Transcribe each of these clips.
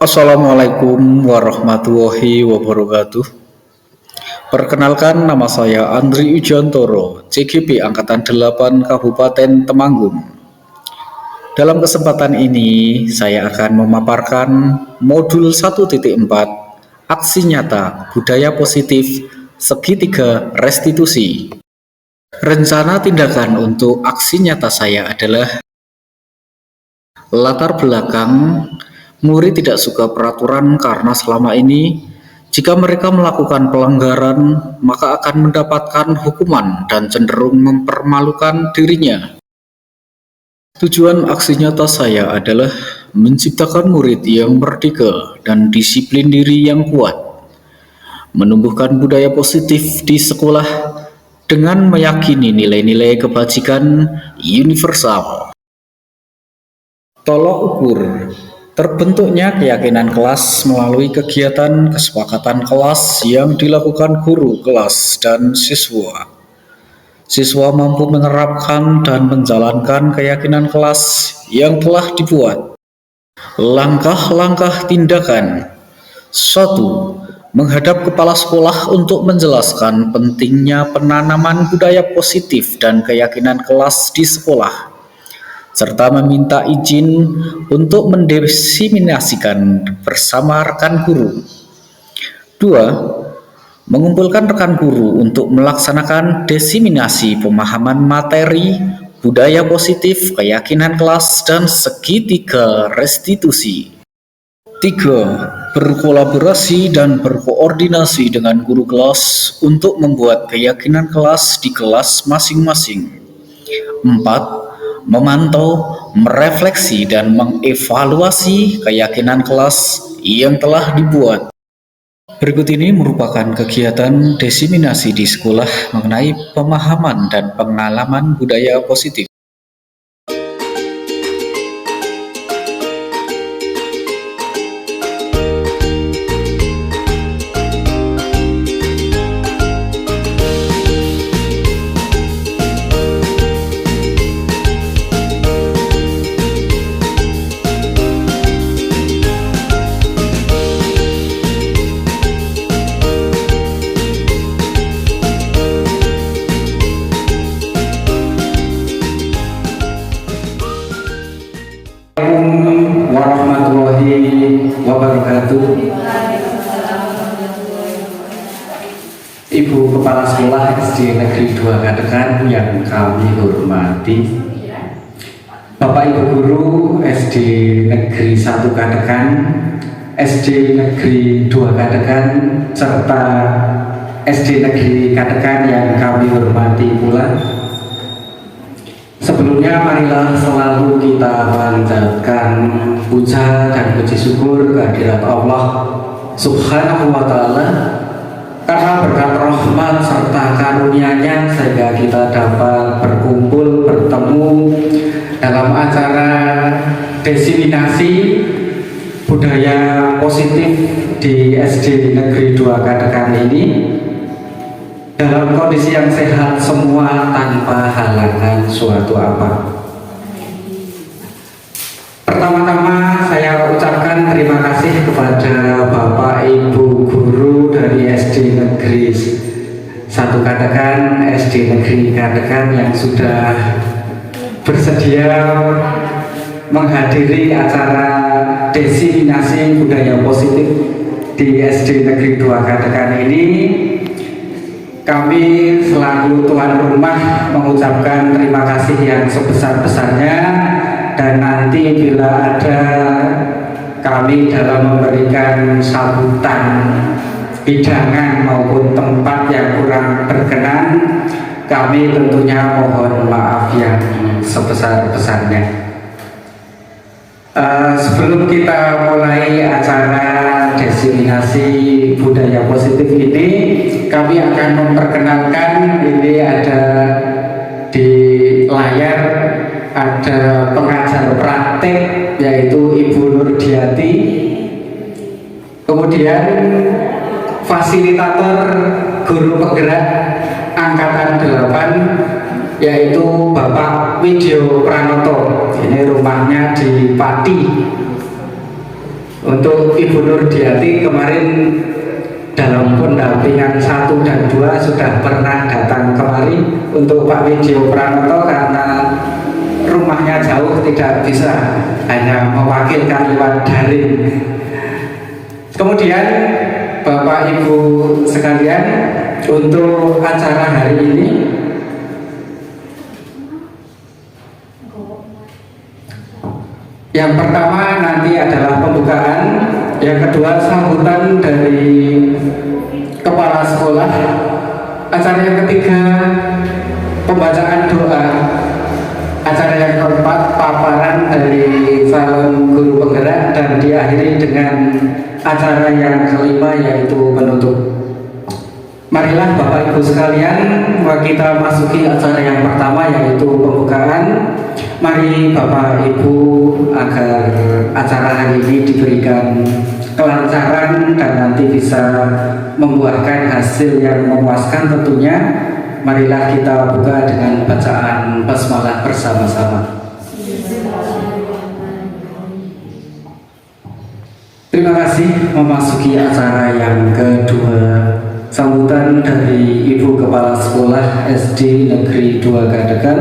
Assalamualaikum warahmatullahi wabarakatuh. Perkenalkan, nama saya Andri Ujantoro, CGP Angkatan 8 Kabupaten Temanggung. Dalam kesempatan ini, saya akan memaparkan modul 1.4 Aksi Nyata Budaya Positif Segitiga Restitusi. Rencana tindakan untuk aksi nyata saya adalah latar belakang. Murid tidak suka peraturan karena selama ini jika mereka melakukan pelanggaran maka akan mendapatkan hukuman dan cenderung mempermalukan dirinya. Tujuan aksi nyata saya adalah menciptakan murid yang merdeka dan disiplin diri yang kuat, menumbuhkan budaya positif di sekolah dengan meyakini nilai-nilai kebajikan universal. Tolok ukur. Terbentuknya keyakinan kelas melalui kegiatan kesepakatan kelas yang dilakukan guru kelas dan siswa. Siswa mampu menerapkan dan menjalankan keyakinan kelas yang telah dibuat. Langkah-langkah tindakan. 1. Menghadap kepala sekolah untuk menjelaskan pentingnya penanaman budaya positif dan keyakinan kelas di sekolah, serta meminta izin untuk mendesiminasikan bersama rekan guru. 2. Mengumpulkan rekan guru untuk melaksanakan desiminasi pemahaman materi, budaya positif, keyakinan kelas, dan segitiga restitusi. 3. Berkolaborasi dan berkoordinasi dengan guru kelas untuk membuat keyakinan kelas di kelas masing-masing. 4. Memantau, merefleksi, dan mengevaluasi keyakinan kelas yang telah dibuat. Berikut ini merupakan kegiatan desiminasi di sekolah mengenai pemahaman dan pengalaman budaya positif. Assalamualaikum warahmatullahi wabarakatuh. Ibu Kepala Sekolah SD Negeri 2 Kadekan yang kami hormati, Bapak Ibu Guru SD Negeri 1 Kadekan, SD Negeri 2 Kadekan, serta SD Negeri Kadekan yang kami hormati pula. Sebelumnya marilah selalu kita panjatkan puja dan puji syukur kehadirat Allah Subhanahu wa Ta'ala, karena berkat rahmat serta karunia-Nya sehingga kita dapat berkumpul bertemu dalam acara desiminasi budaya positif di SD Negeri 2 Kadekan ini dalam kondisi yang sehat semua tanpa halangan suatu apa. Pertama-tama saya ucapkan terima kasih kepada Bapak Ibu Guru dari SD Negeri 1 Kadekan, SD Negeri Kadekan yang sudah bersedia menghadiri acara desiminasi budaya positif di SD Negeri 2 Kadekan ini. Kami selaku tuan rumah mengucapkan terima kasih yang sebesar-besarnya, dan nanti bila ada kami dalam memberikan sambutan hidangan maupun tempat yang kurang berkenan, kami tentunya mohon maaf yang sebesar-besarnya. Sebelum kita mulai acara desiminasi budaya positif ini, kami akan memperkenalkan, ini ada di layar ada pengajar praktek yaitu Ibu Nurdiati, kemudian fasilitator guru penggerak angkatan 8 yaitu Bapak Widyo Pranoto. Ini rumahnya di Pati. Untuk Ibu Nurdiati kemarin dalam pendampingan 1 dan 2 sudah pernah datang kemari. Untuk Pak Widyo Pranoto karena rumahnya jauh tidak bisa, hanya mewakilkan lewat daring. Kemudian Bapak Ibu sekalian, untuk acara hari ini yang pertama nanti adalah pembukaan, yang kedua sambutan dari kepala sekolah, acara yang ketiga pembacaan doa, acara yang keempat paparan dari calon guru penggerak, dan diakhiri dengan acara yang kelima yaitu penutup. Marilah Bapak Ibu sekalian, kita masuki acara yang pertama yaitu pembukaan. Mari Bapak Ibu, agar acara hari ini diberikan kelancaran dan nanti bisa membuahkan hasil yang memuaskan tentunya. Marilah kita buka dengan bacaan basmalah bersama-sama. Terima kasih. Memasuki acara yang kedua, sambutan dari Ibu Kepala Sekolah SD Negeri 2 Gadekan.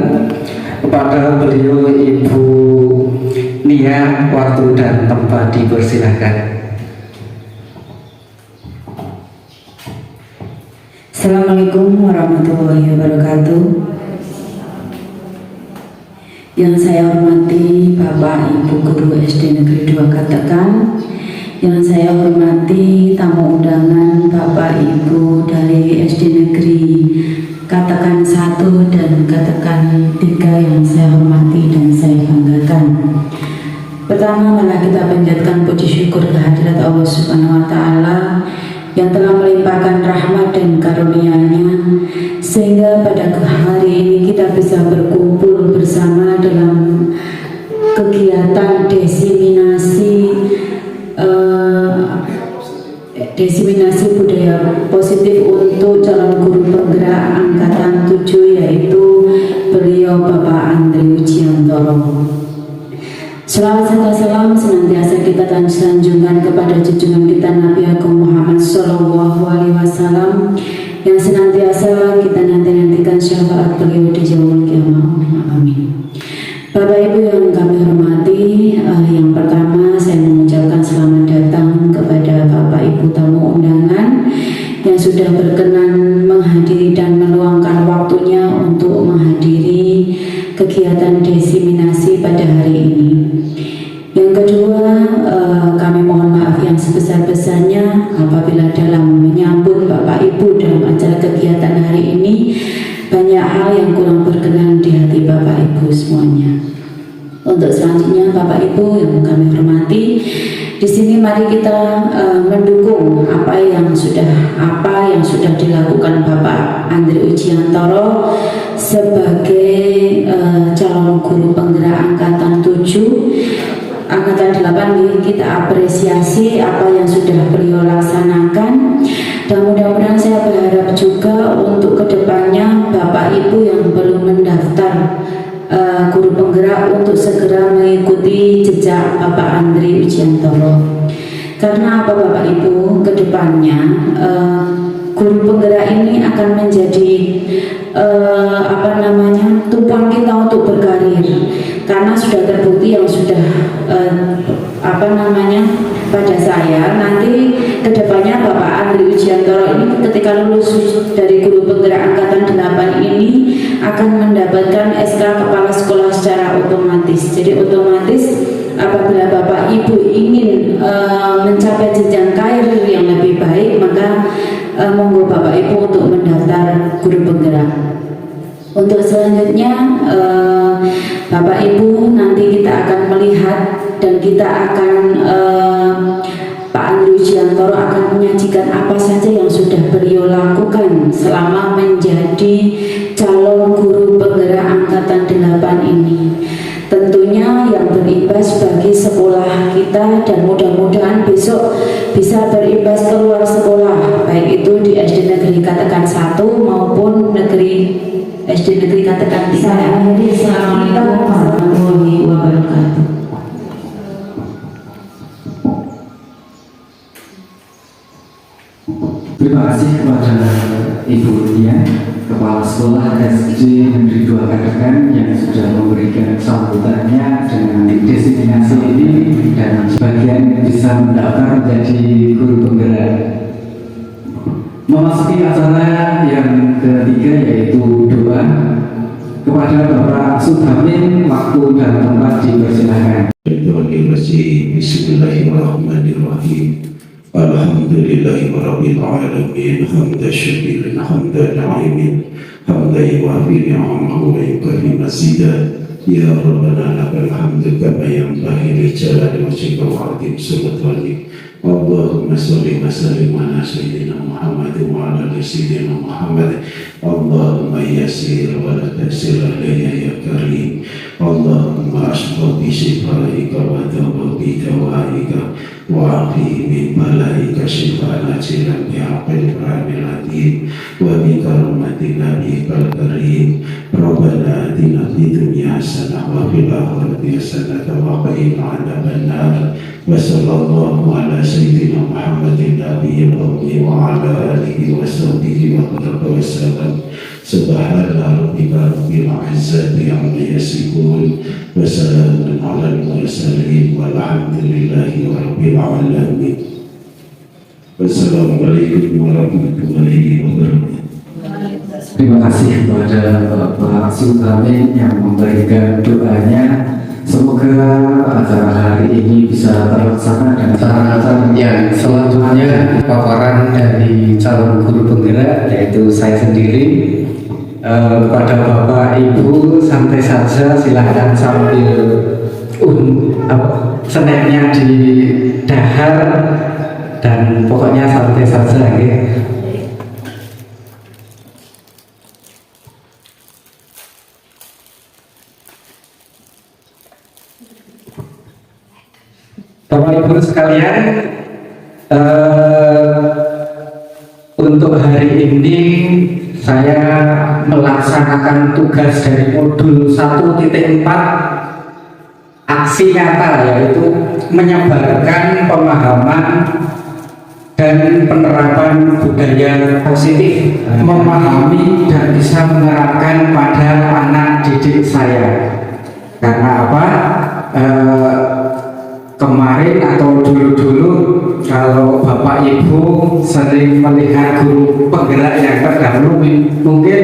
Kepada beliau Ibu Nia, waktu dan tempat dipersilakan. Assalamualaikum warahmatullahi wabarakatuh. Yang saya hormati Bapak Ibu Guru SD Negeri 2 Gadekan, yang saya hormati tamu undangan Bapak Ibu dari SD Negeri Gadekan 1 dan Gadekan 3 yang saya hormati dan saya banggakan. Pertama, malah kita panjatkan puji syukur kehadirat Allah Subhanahu wa Ta'ala yang telah melimpahkan rahmat dan karunia-Nya sehingga pada hari ini kita bisa berkumpul bersama dalam kegiatan diseminasi budaya positif untuk calon guru penggerak angkatan 7, yaitu beliau Bapak Andri Ujiantoro. Selawat serta salam senantiasa kita sanjungkan kepada junjungan kita Nabi Agung Muhammad Sallallahu Alaihi Wasallam yang senantiasa kita nanti-nantikan syafaat beliau di yaumul qiyamah. Amin. Bapak Ibu yang kami hormati, yang pertama saya mengucapkan selamat datang kepada Bapak Ibu tamu undangan yang sudah berkenan menghadiri dan meluangkan waktunya untuk menghadiri kegiatan diseminasi pada hari ini. Yang kedua, kami mohon maaf yang sebesar-besarnya apabila dalam menyambut Bapak Ibu dalam acara kegiatan hari ini banyak hal yang kurang berkenan di hati Bapak Ibu semuanya. Untuk selanjutnya Bapak Ibu yang kami hormati, di sini mari kita mendukung apa yang sudah dilakukan Bapak Andri Ujiantoro sebagai calon guru penggerak angkatan 7. Angkatan 8 kita apresiasi apa yang sudah beliau laksanakan, dan mudah-mudahan saya berharap juga untuk kedepannya Bapak Ibu yang belum mendaftar guru penggerak untuk segera mengikuti jejak Bapak Andri Ujiantoro. Karena apa Bapak Ibu, kedepannya guru penggerak ini akan menjadi tumpang kita untuk berkarir, karena sudah terbukti yang sudah pada saya nanti kedepannya Bapak Andri Ujiantoro ini ketika lulus dari guru penggerak angkatan 8 ini akan mendapatkan SK kepala sekolah secara otomatis. Jadi otomatis apabila Bapak Ibu ingin mencapai jenjang karir yang lebih baik, maka monggo Bapak Ibu untuk mendaftar guru penggerak. Untuk selanjutnya Bapak Ibu nanti kita akan melihat dan kita akan Pak Andri Ujiantoro akan menyajikan apa saja yang sudah beliau lakukan selama menjadi calon guru penggerak angkatan 8 ini. Tentunya yang berimbas bagi sekolah kita, dan mudah-mudahan besok bisa berimbas keluar sekolah, baik itu di SD Negeri Gadekan 1 maupun SD Negeri Gadekan 3. Assalamualaikum warahmatullahi wabarakatuh. Terima kasih kepada Ibu Nia, Kepala Sekolah SD Negeri 2 Kadakan yang sudah memberikan sambutannya dengan designasi ini dan sebagian bisa mendaftar menjadi guru penggerak. Memasuki acara yang ketiga yaitu doa. Kepada Bapak Suhamin, waktu dan tempat dipersilakan. Bismillahirrahmanirrahim. Alhamdulillahi rabbil alamin, hamdan syakirin, hamdan na'imin, hamdan yuwafi ni'amahu wa yukafi mazidah. Ya Rabbana lakal hamdu kama yanbaghi li jalali wajhika wa 'azimi sultanik. Allahumma sholli wa sallim ala sayyidina Muhammad wa ala ali sayyidina Muhammad. Allahumma yassir wa la tassir alayya ya karim. Allahumma ashfa bi shifaika wa dawa bi dawaika wa afi min malaika shifana jiran bi aqil ramilatin wa bi karamatin nabiyikal karim. Rabbana atina fid dunya hasanah wa fil akhirati hasanah wa qina adzabannar. Wa sallallahu ala sayyidina Muhammadin nabiyil ummi wa ala alihi wa sahbihi wa sallam. Subhana rabbika rabbil izzati amma yasifun wa salamun alal mursalin walhamdulillahi rabbil alamin. Wassalamualaikum warahmatullahi wabarakatuh. Terima kasih kepada Bapak Suhamin yang memberikan doanya. Semoga acara hari ini bisa terlaksana dan yang selanjutnya paparan dari calon guru penggerak yaitu saya sendiri. Kepada Bapak Ibu santai saja, silahkan sambil snacknya di dahar dan pokoknya santai saja ya. Bapak Ibu sekalian, untuk hari ini saya melaksanakan tugas dari modul 1.4 aksi nyata, yaitu menyebarkan pemahaman dan penerapan budaya positif, memahami dan bisa menerapkan pada anak didik saya. Karena apa? Kemarin atau dulu-dulu kalau Bapak Ibu sering melihat guru penggerak yang terdahulu mungkin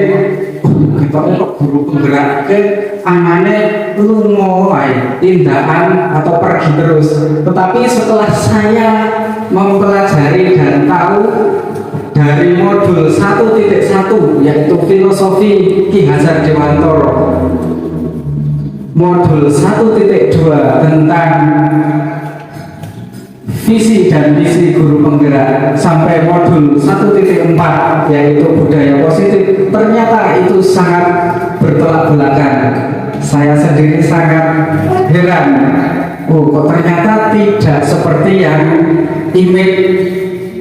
kita guru penggerak ke anaknya lu mulai tindakan atau pergi terus. Tetapi setelah saya mempelajari dan tahu dari modul 1.1 yaitu filosofi Ki Hajar Dewantara, modul 1.2 tentang visi dan misi guru penggerak, sampai modul 1.4 yaitu budaya positif, ternyata itu sangat bertolak belakang. Saya sendiri sangat heran, kok ternyata tidak seperti yang image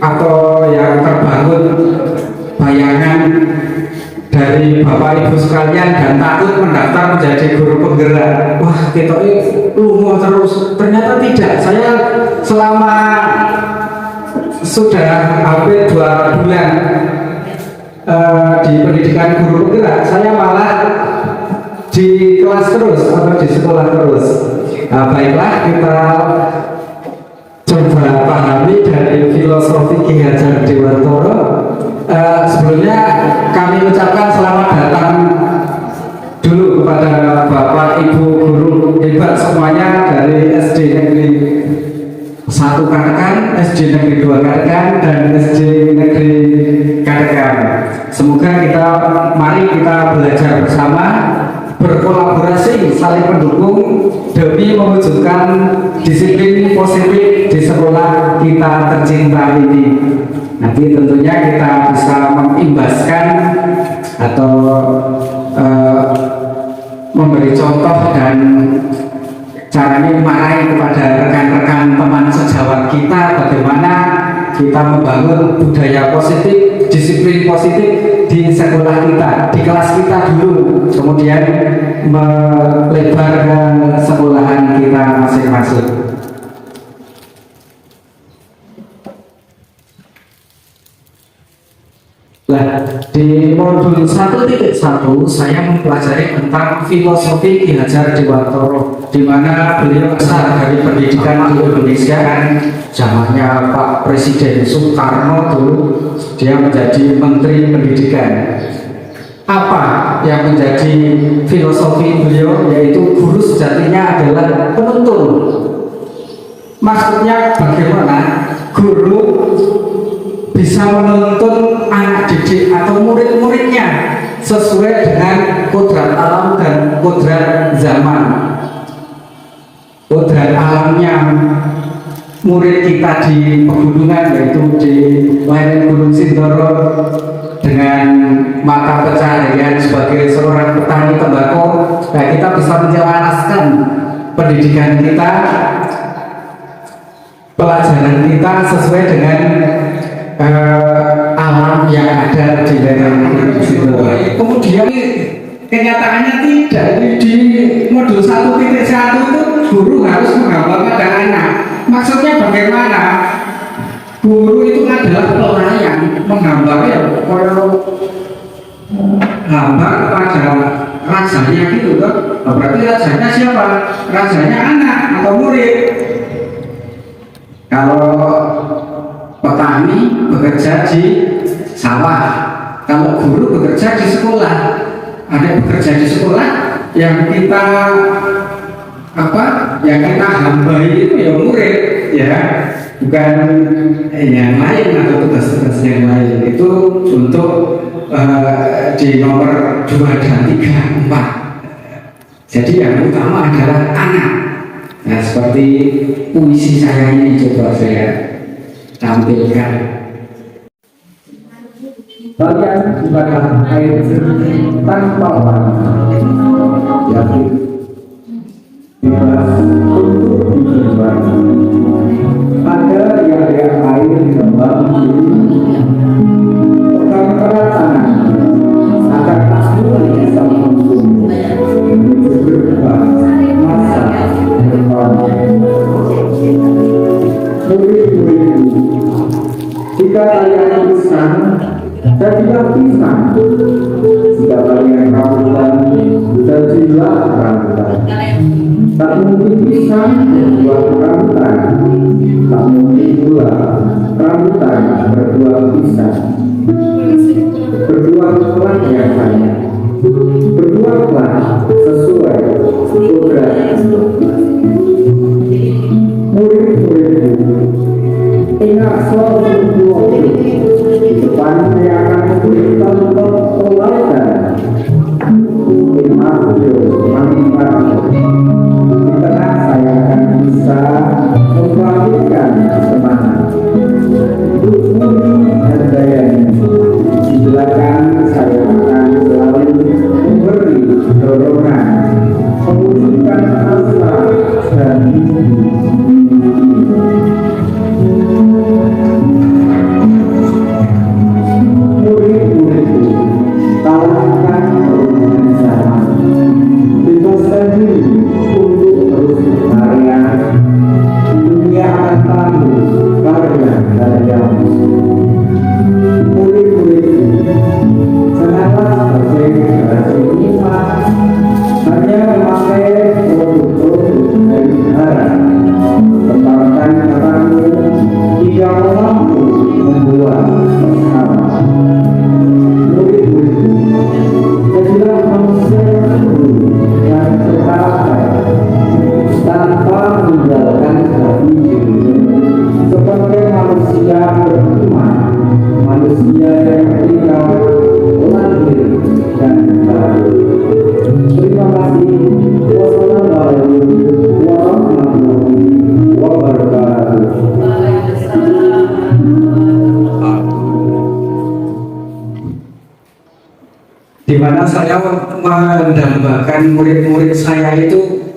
atau yang terbangun bayangan dari Bapak Ibu sekalian dan takut mendaftar menjadi guru penggerak. Wah, kita mau terus. Ternyata tidak. Saya selama sudah hampir 2 bulan di pendidikan guru penggerak, saya malah di kelas terus atau di sekolah terus. Baiklah, kita coba pahami dari filosofi Ki Hajar Dewantara. Sebelumnya kami ucapkan selamat datang dulu kepada Bapak Ibu guru hebat semuanya dari SD Negeri 1 Kadakan, SD Negeri 2 Kadakan, dan SD Negeri Kadakan. Semoga mari kita belajar bersama, berkolaborasi, saling mendukung demi mewujudkan disiplin positif di sekolah kita tercinta ini. Nanti tentunya kita bisa mengimbaskan atau memberi contoh dan caranya marahi kepada rekan-rekan teman sejawat kita bagaimana kita membangun budaya positif, disiplin positif di sekolah kita, di kelas kita dulu, kemudian melebar ke sekolahan kita masing-masing. Nah, di modul 1.1 saya mempelajari tentang filosofi Ki Hajar Dewantoro, di mana beliau besar dari pendidikan di Indonesia. Zamannya Pak Presiden Soekarno dulu, dia menjadi Menteri Pendidikan. Apa yang menjadi filosofi beliau? Yaitu guru sejatinya adalah penuntun. Maksudnya bagaimana guru bisa menuntun anak didik atau murid-muridnya sesuai dengan kodrat alam dan kodrat zaman. Kodrat alamnya murid kita di pegunungan, yaitu di lereng Gunung Sindoro, dengan mata pencaharian sebagai seorang petani tembakau. Nah, kita bisa menjelaskan pendidikan kita, pelajaran kita sesuai dengan alam yang ada di lereng Gunung Sindoro. Kemudian kenyataannya tidak. Di modul 1.1 itu guru harus menggambar pada anak. Maksudnya bagaimana? Guru itu adalah pelayan, menggambar ya, kalau gambar pada rajanya gitu kan. Berarti rajanya siapa? Rajanya anak atau murid. Kalau petani bekerja di sawah, kalau guru bekerja di sekolah. Ada bekerja di sekolah yang kita yang kita hambai itu ya murid, ya, bukan yang lain atau tugas-tugas yang lain. Itu untuk di nomor 2 dan 3, 4. Jadi yang utama adalah anak. Nah, seperti puisi saya ini coba saya tampilkan. Kalian bukanlah air tanpa warna, yakin bebas untuk dijual. Ada riak-riak air di lembang biru, pegang erat tangan agar tak bisa menunggu menuju berubah masa depan. Murid-muridku, jika kalian pisang, jadilah pisang. Jika kalian rambutan, jadilah rambutan. Tak mungkin pisang berbuah rambutan, tak mungkin pula rambutan berbuah pisang. Berbuahlah yang banyak, berbuahlah sesuai kodrat. Murid-muridku, ingat suatu di depan yang akan memberikan teladan. Di tengah saya akan bisa membangkitkan semangat. Budi dan daya ini di belakang saya akan selalu memberi dorongan, mewujudkan asa dan murid-muridku, tawarkan perhubungan zaman. Bebaskan diri untuk terus berkarya. Dunia akan tahu karya-karyamu. Murid-muridku, senanglah sebagai generasi umat hanya memakai produk-produk dari negara. Kembangkan katamu jika mampu membuat bersama. Murid-muridku, jadilah manusia yang terpakai tanpa meninggalkan hati diri, sebagai manusia beriman, manusia yang beriman, lahir dan baru. Terima kasih. Wassalamualaikum warahmatullahi wabarakatuh. Di mana saya mendambakan murid-murid saya itu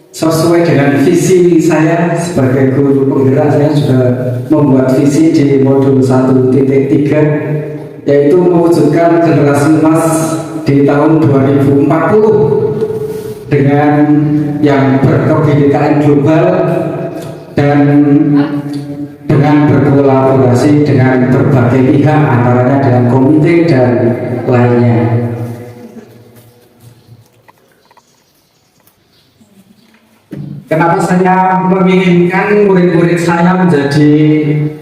sesuai dengan visi saya sebagai guru penggerak. Saya juga membuat visi di modul 1.3, yaitu mewujudkan generasi emas di tahun 2040 dengan yang berkebinekaan global dan dengan berkolaborasi dengan berbagai pihak, antaranya dengan komite dan lainnya. Kenapa saya menginginkan murid-murid saya menjadi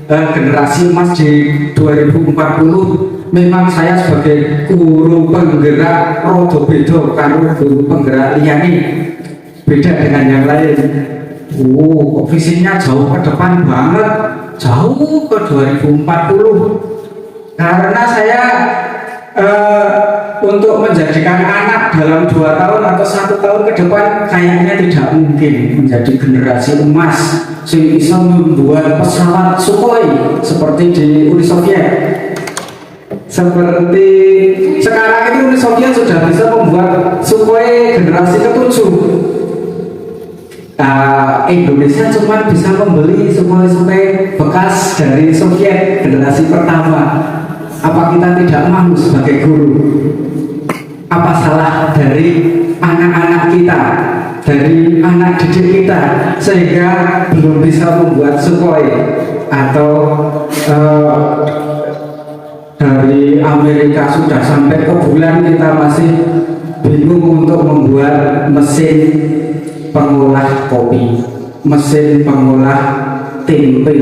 generasi emas di 2040? Memang saya sebagai guru penggerak rodo bedo karo guru penggerak liyane, beda dengan yang lain. Visinya jauh ke depan banget, jauh ke 2040. Karena saya untuk menjadikan anak dalam 2 tahun atau 1 tahun ke depan kayaknya tidak mungkin menjadi generasi emas sehingga bisa membuat pesawat Sukhoi seperti di Uni Soviet. Seperti sekarang itu Uni Soviet sudah bisa membuat Sukhoi generasi ke-7. Indonesia cuma bisa membeli Sukhoi bekas dari Soviet generasi pertama. Apa kita tidak malu sebagai guru? Apa salah dari anak-anak kita, dari anak didik kita, sehingga belum bisa membuat Sukhoi? Atau dari Amerika sudah sampai ke bulan, kita masih bingung untuk membuat mesin pengolah kopi, mesin pengolah tempe.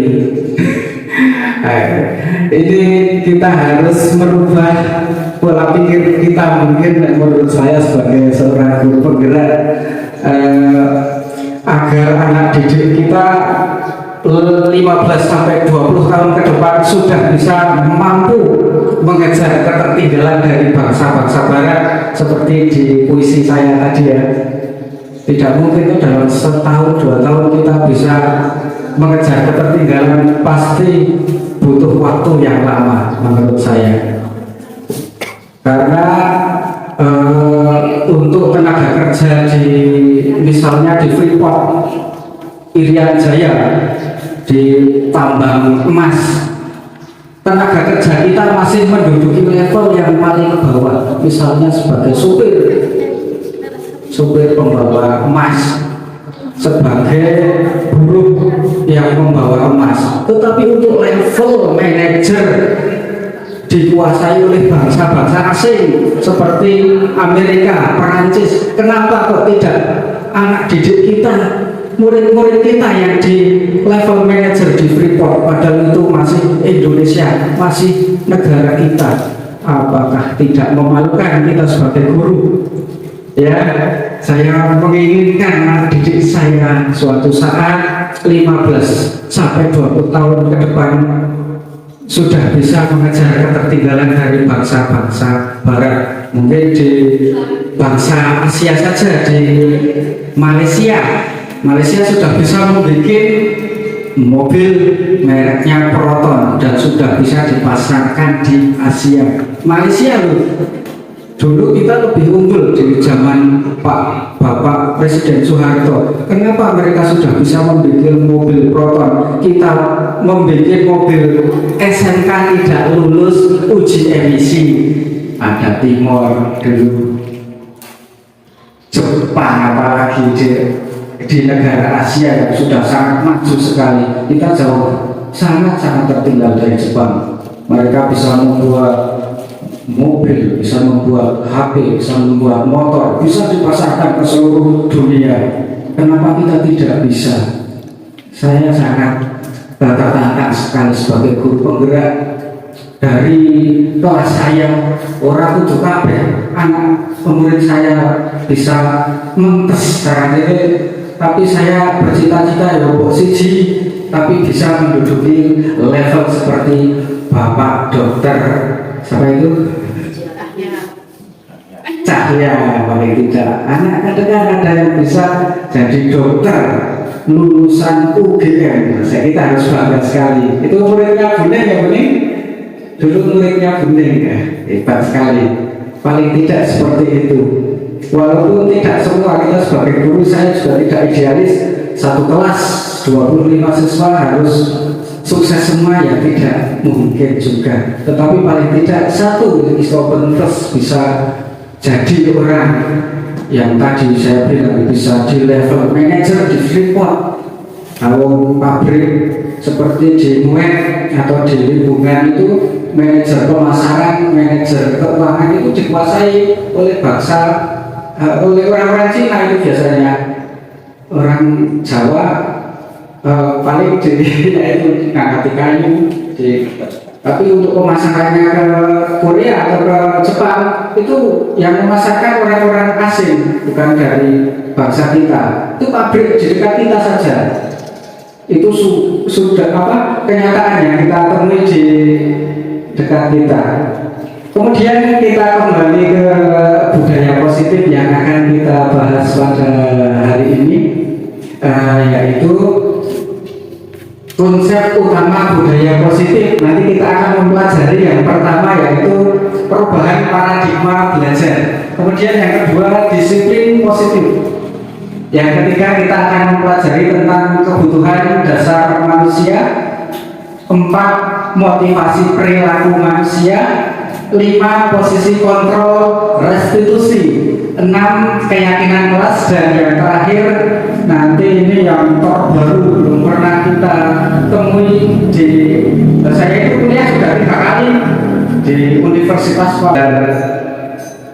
Ini kita harus merubah pola pikir kita, mungkin menurut saya sebagai seorang guru penggerak, agar anak didik kita 15 sampai 20 tahun ke depan sudah bisa mampu mengejar ketertinggalan dari bangsa-bangsa barat seperti di puisi saya tadi ya. Tidak mungkin itu dalam 1 tahun 2 tahun kita bisa mengejar ketertinggalan, pasti butuh waktu yang lama menurut saya. Karena untuk tenaga kerja di misalnya di Freeport, Irian Jaya, di tambang emas, tenaga kerja kita masih menduduki level yang paling ke bawah, misalnya sebagai supir pembawa emas, sebagai buruh yang membawa emas. Tetapi untuk level manajer dikuasai oleh bangsa-bangsa asing seperti Amerika, Perancis. Kenapa kok tidak anak didik kita, murid-murid kita yang di level manajer di Freeport, padahal itu masih Indonesia, masih negara kita? Apakah tidak memalukan kita sebagai guru? Ya, saya menginginkan anak didik saya suatu saat 15 sampai 20 tahun ke depan sudah bisa mengejar ketertinggalan dari bangsa-bangsa barat. Mungkin di bangsa Asia saja, di Malaysia sudah bisa membuat mobil mereknya Proton dan sudah bisa dipasarkan di Asia. Malaysia loh. Dulu kita lebih unggul di zaman Bapak Presiden Soeharto. Kenapa mereka sudah bisa membuat mobil Proton? Kita membuat mobil SMK tidak lulus uji emisi. Ada Timor dulu, Jepang, apalagi di negara Asia yang sudah sangat maju sekali. Kita jauh sangat tertinggal dari Jepang. Mereka bisa membuat mobil, bisa membuat HP, bisa membuat motor, bisa dipasarkan ke seluruh dunia. Kenapa kita tidak bisa? Saya sangat tertantang sekali sebagai guru penggerak. Dari kelas saya, orang tujuh kabeh, anak pemurid saya bisa mentes secara diri, tapi saya bercita-cita ya posisi, tapi bisa menduduki level seperti Bapak Dokter siapa itu? Cahya, paling tidak. Anak kadang ada yang bisa jadi dokter lulusan UGM. Kita harus bangga sekali. Itu muridnya Bening ya, Bening? Dulu muridnya Bening ya, hebat sekali. Paling tidak seperti itu. Walaupun tidak semua, kita sebagai guru, saya juga tidak idealis. Satu kelas 25 siswa harus sukses semua, ya tidak mungkin juga. Tetapi paling tidak satu isopentus bisa jadi orang yang tadi saya bilang bisa di level manajer di Freeport Kalau pabrik seperti di Muet atau di lingkungan itu, manajer pemasaran, manajer keuangan itu dikuasai oleh bangsa, oleh orang-orang Cina itu biasanya. Orang Jawa paling di itu ngangkat kayu tapi untuk pemasarannya ke Korea atau ke Jepang itu yang memasarkan orang-orang asing, bukan dari bangsa kita. Itu pabrik di dekat kita saja. Itu sudah kenyataan yang kita temui di dekat kita. Kemudian kita kembali ke budaya positif yang akan kita bahas pada hari ini, yaitu konsep utama budaya positif. Nanti kita akan mempelajari yang pertama yaitu perubahan paradigma belajar. Kemudian yang kedua disiplin positif. Yang ketiga kita akan mempelajari tentang kebutuhan dasar manusia. 4. Motivasi perilaku manusia. 5. Posisi kontrol restitusi. 6. Keyakinan kelas. Dan yang terakhir nanti ini yang terbaru belum pernah kita temui di saya itu kuliah sudah 3 kali di Universitas dan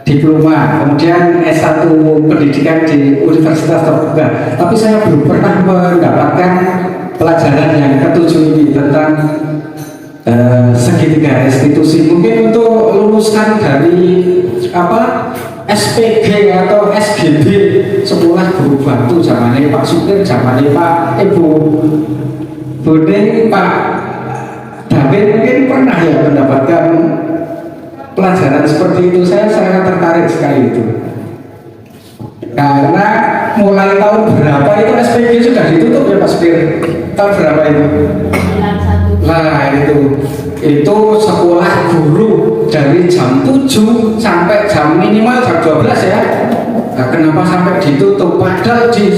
diploma, kemudian S1 pendidikan di Universitas terbuka, tapi saya belum pernah mendapatkan pelajaran yang ketujuh ini tentang segitiga restitusi. Mungkin untuk lulusan dari SPG atau SGB, sekolah guru bantu zamannya Pak Supir, zamannya Pak Ibu Bodeng, Pak David mungkin pernah ya mendapatkan pelajaran seperti itu. Saya sangat tertarik sekali itu, karena mulai tahun berapa itu SPG sudah ditutup ya Pak Supir? Tahun berapa itu? Nah itu sekolah guru dari jam 7 sampai jam minimal jam 12 ya. Nah, kenapa sampai ditutup? Padahal di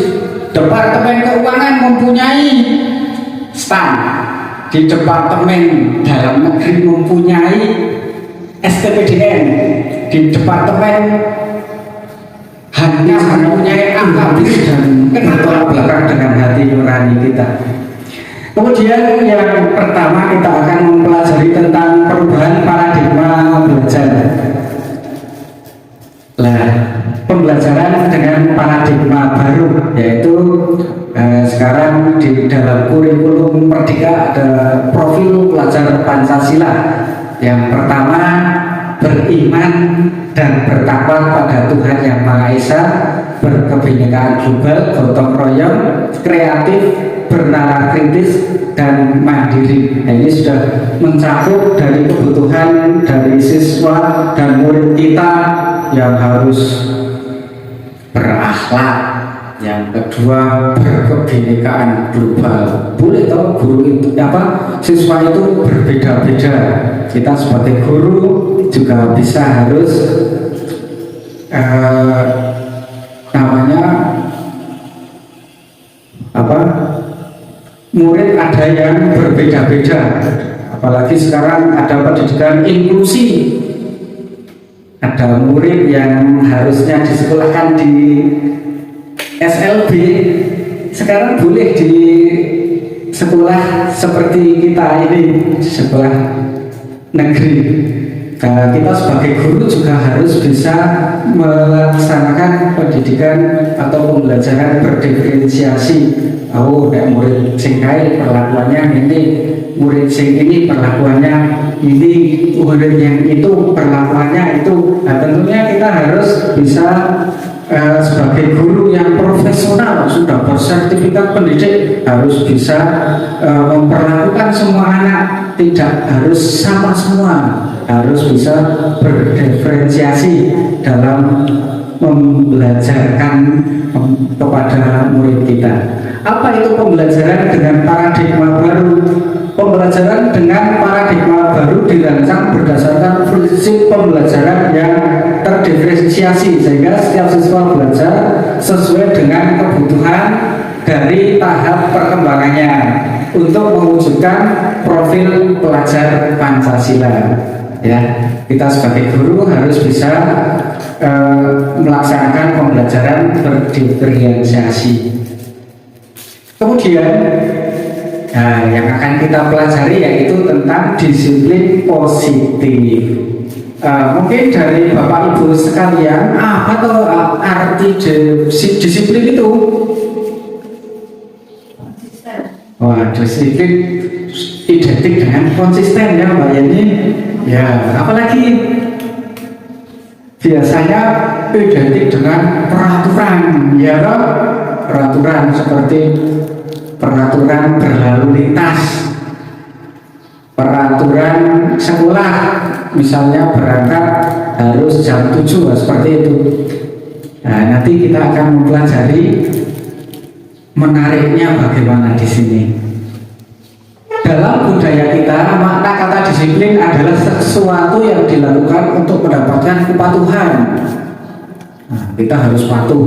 Departemen Keuangan mempunyai stand, di Departemen Dalam Negeri mempunyai STPDN, di Departemen hanya mempunyai angka dan bertolak belakang dengan hati nurani kita. Kemudian yang pertama kita akan mempelajari tentang perubahan paradigma belajar. Nah, pembelajaran dengan paradigma baru, yaitu sekarang di dalam kurikulum Merdeka ada profil pelajar Pancasila. Yang pertama, beriman dan bertakwa pada Tuhan Yang Maha Esa, berkebinekaan global, gotong royong, kreatif, bernalar kritis, dan mandiri. Nah, ini sudah mencakup dari kebutuhan dari siswa dan murid kita yang harus berakhlak. Yang kedua, berkebinekaan global. Boleh tahu guru itu siswa itu berbeda-beda. Kita sebagai guru juga bisa harus murid ada yang berbeda-beda. Apalagi sekarang ada pendidikan inklusi. Ada murid yang harusnya disekolahkan di SLB, sekarang boleh di sekolah seperti kita ini, sekolah negeri. Nah, kita sebagai guru juga harus bisa melaksanakan pendidikan atau pembelajaran berdiferensiasi. Kayak murid sing kae perlakuannya ini, murid sing ini perlakuannya ini, murid yang itu perlakuannya itu. Nah, tentunya kita harus bisa sebagai guru yang profesional, sudah bersertifikat pendidik, harus bisa memperlakukan semua anak, tidak harus sama semua, harus bisa berdiferensiasi dalam membelajarkan kepada murid kita. Apa itu pembelajaran dengan paradigma baru? Pembelajaran dengan paradigma baru dirancang berdasarkan prinsip pembelajaran yang terdiferensiasi, sehingga setiap siswa belajar sesuai dengan kebutuhan dari tahap perkembangannya untuk mewujudkan profil pelajar Pancasila. Ya, kita sebagai guru harus bisa melaksanakan pembelajaran berdiferensiasi. Kemudian yang akan kita pelajari yaitu tentang disiplin positif. Mungkin dari Bapak Ibu sekalian, apa tuh arti disiplin itu? Wah, disiplin identik dengan konsisten ya Mbak Yani. Ya, apalagi biasanya identik dengan peraturan, ya toh? Peraturan seperti peraturan berlalu lintas, peraturan sekolah, misalnya berangkat harus jam 7 seperti itu. Nah, nanti kita akan mempelajari menariknya bagaimana di sini. Dalam budaya kita, makna kata disiplin adalah sesuatu yang dilakukan untuk mendapatkan kepatuhan. Nah, kita harus patuh.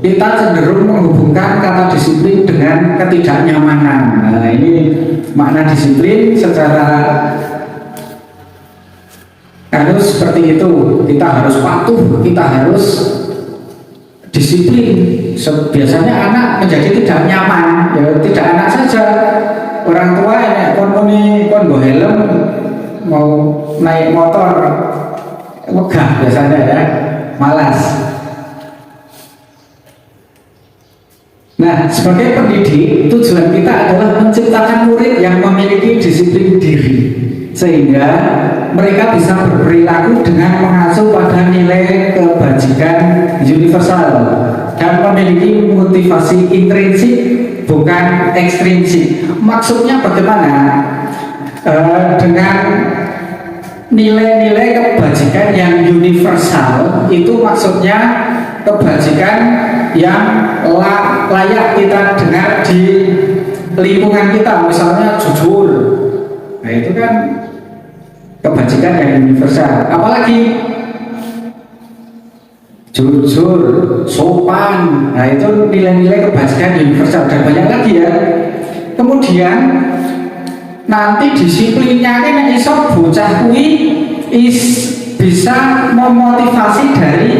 Kita cenderung menghubungkan kata disiplin dengan ketidaknyamanan. Nah, ini makna disiplin secara harus seperti itu. Kita harus patuh, kita harus disiplin. Biasanya anak menjadi tidak nyaman, ya tidak anak saja. Orang tua ini kon go helm mau naik motor wegah biasanya ya, malas. Nah, sebagai pendidik, tujuan kita adalah menciptakan murid yang memiliki disiplin diri, sehingga mereka bisa berperilaku dengan mengacu pada nilai kebajikan universal dan memiliki motivasi intrinsik bukan ekstrinsik. Maksudnya bagaimana? Dengan nilai-nilai kebajikan yang universal itu maksudnya kebajikan yang layak kita dengar di lingkungan kita, misalnya jujur. Nah, itu kan kebajikan yang universal. Apalagi jujur, sopan, nah itu nilai-nilai kebajikan universal dan banyak lagi ya. Kemudian nanti disiplinnya ini iso bocah kuwi bisa memotivasi dari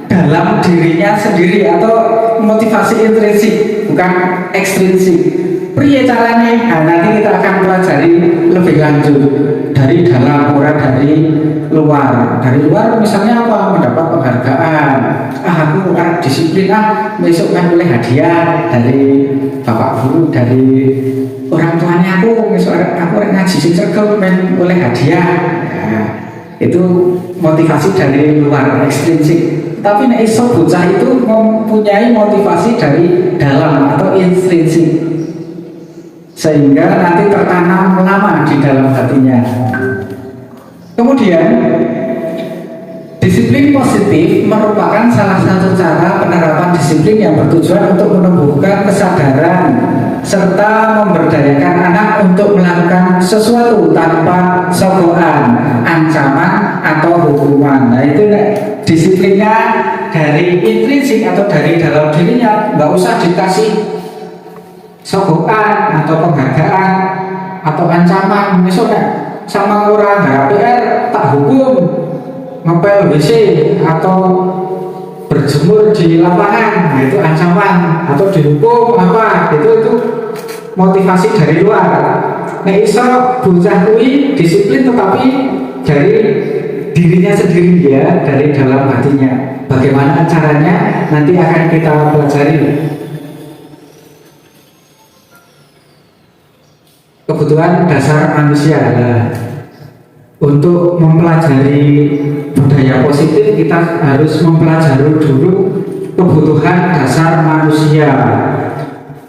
dalam dirinya sendiri atau motivasi intrinsik bukan ekstrinsik. Priye caranya? Nah, nanti kita akan pelajari lebih lanjut dari dalam, bukan dari luar. Dari luar misalnya apa? Mendapat penghargaan. Aku orang disiplin, besok kan boleh hadiah dari bapak guru, dari orang tuanya aku. Besok aku ngaji sing sergap boleh hadiah. Nah, itu motivasi dari luar ekstrinsik. Tapi nek iso bocah itu mempunyai motivasi dari dalam atau intrinsik, sehingga nanti tertanam lama di dalam hatinya. Kemudian disiplin positif merupakan salah satu cara penerapan disiplin yang bertujuan untuk menumbuhkan kesadaran serta memberdayakan anak untuk melakukan sesuatu tanpa sokongan, ancaman atau hukuman. Nah, itu disiplinnya dari intrinsik atau dari dalam dirinya, nggak usah dikasih sokongan atau penghargaan atau ancaman. Misalnya sama orang HPR tak hukum ngepel WC atau berjemur di lapangan, nah itu ancaman, atau dihukum apa, itu motivasi dari luar. Nah, iso bocah kuwi disiplin tetapi dari dirinya sendiri ya, dari dalam hatinya. Bagaimana caranya nanti akan kita pelajari. Kebutuhan dasar manusia. Untuk mempelajari budaya positif kita harus mempelajari dulu kebutuhan dasar manusia,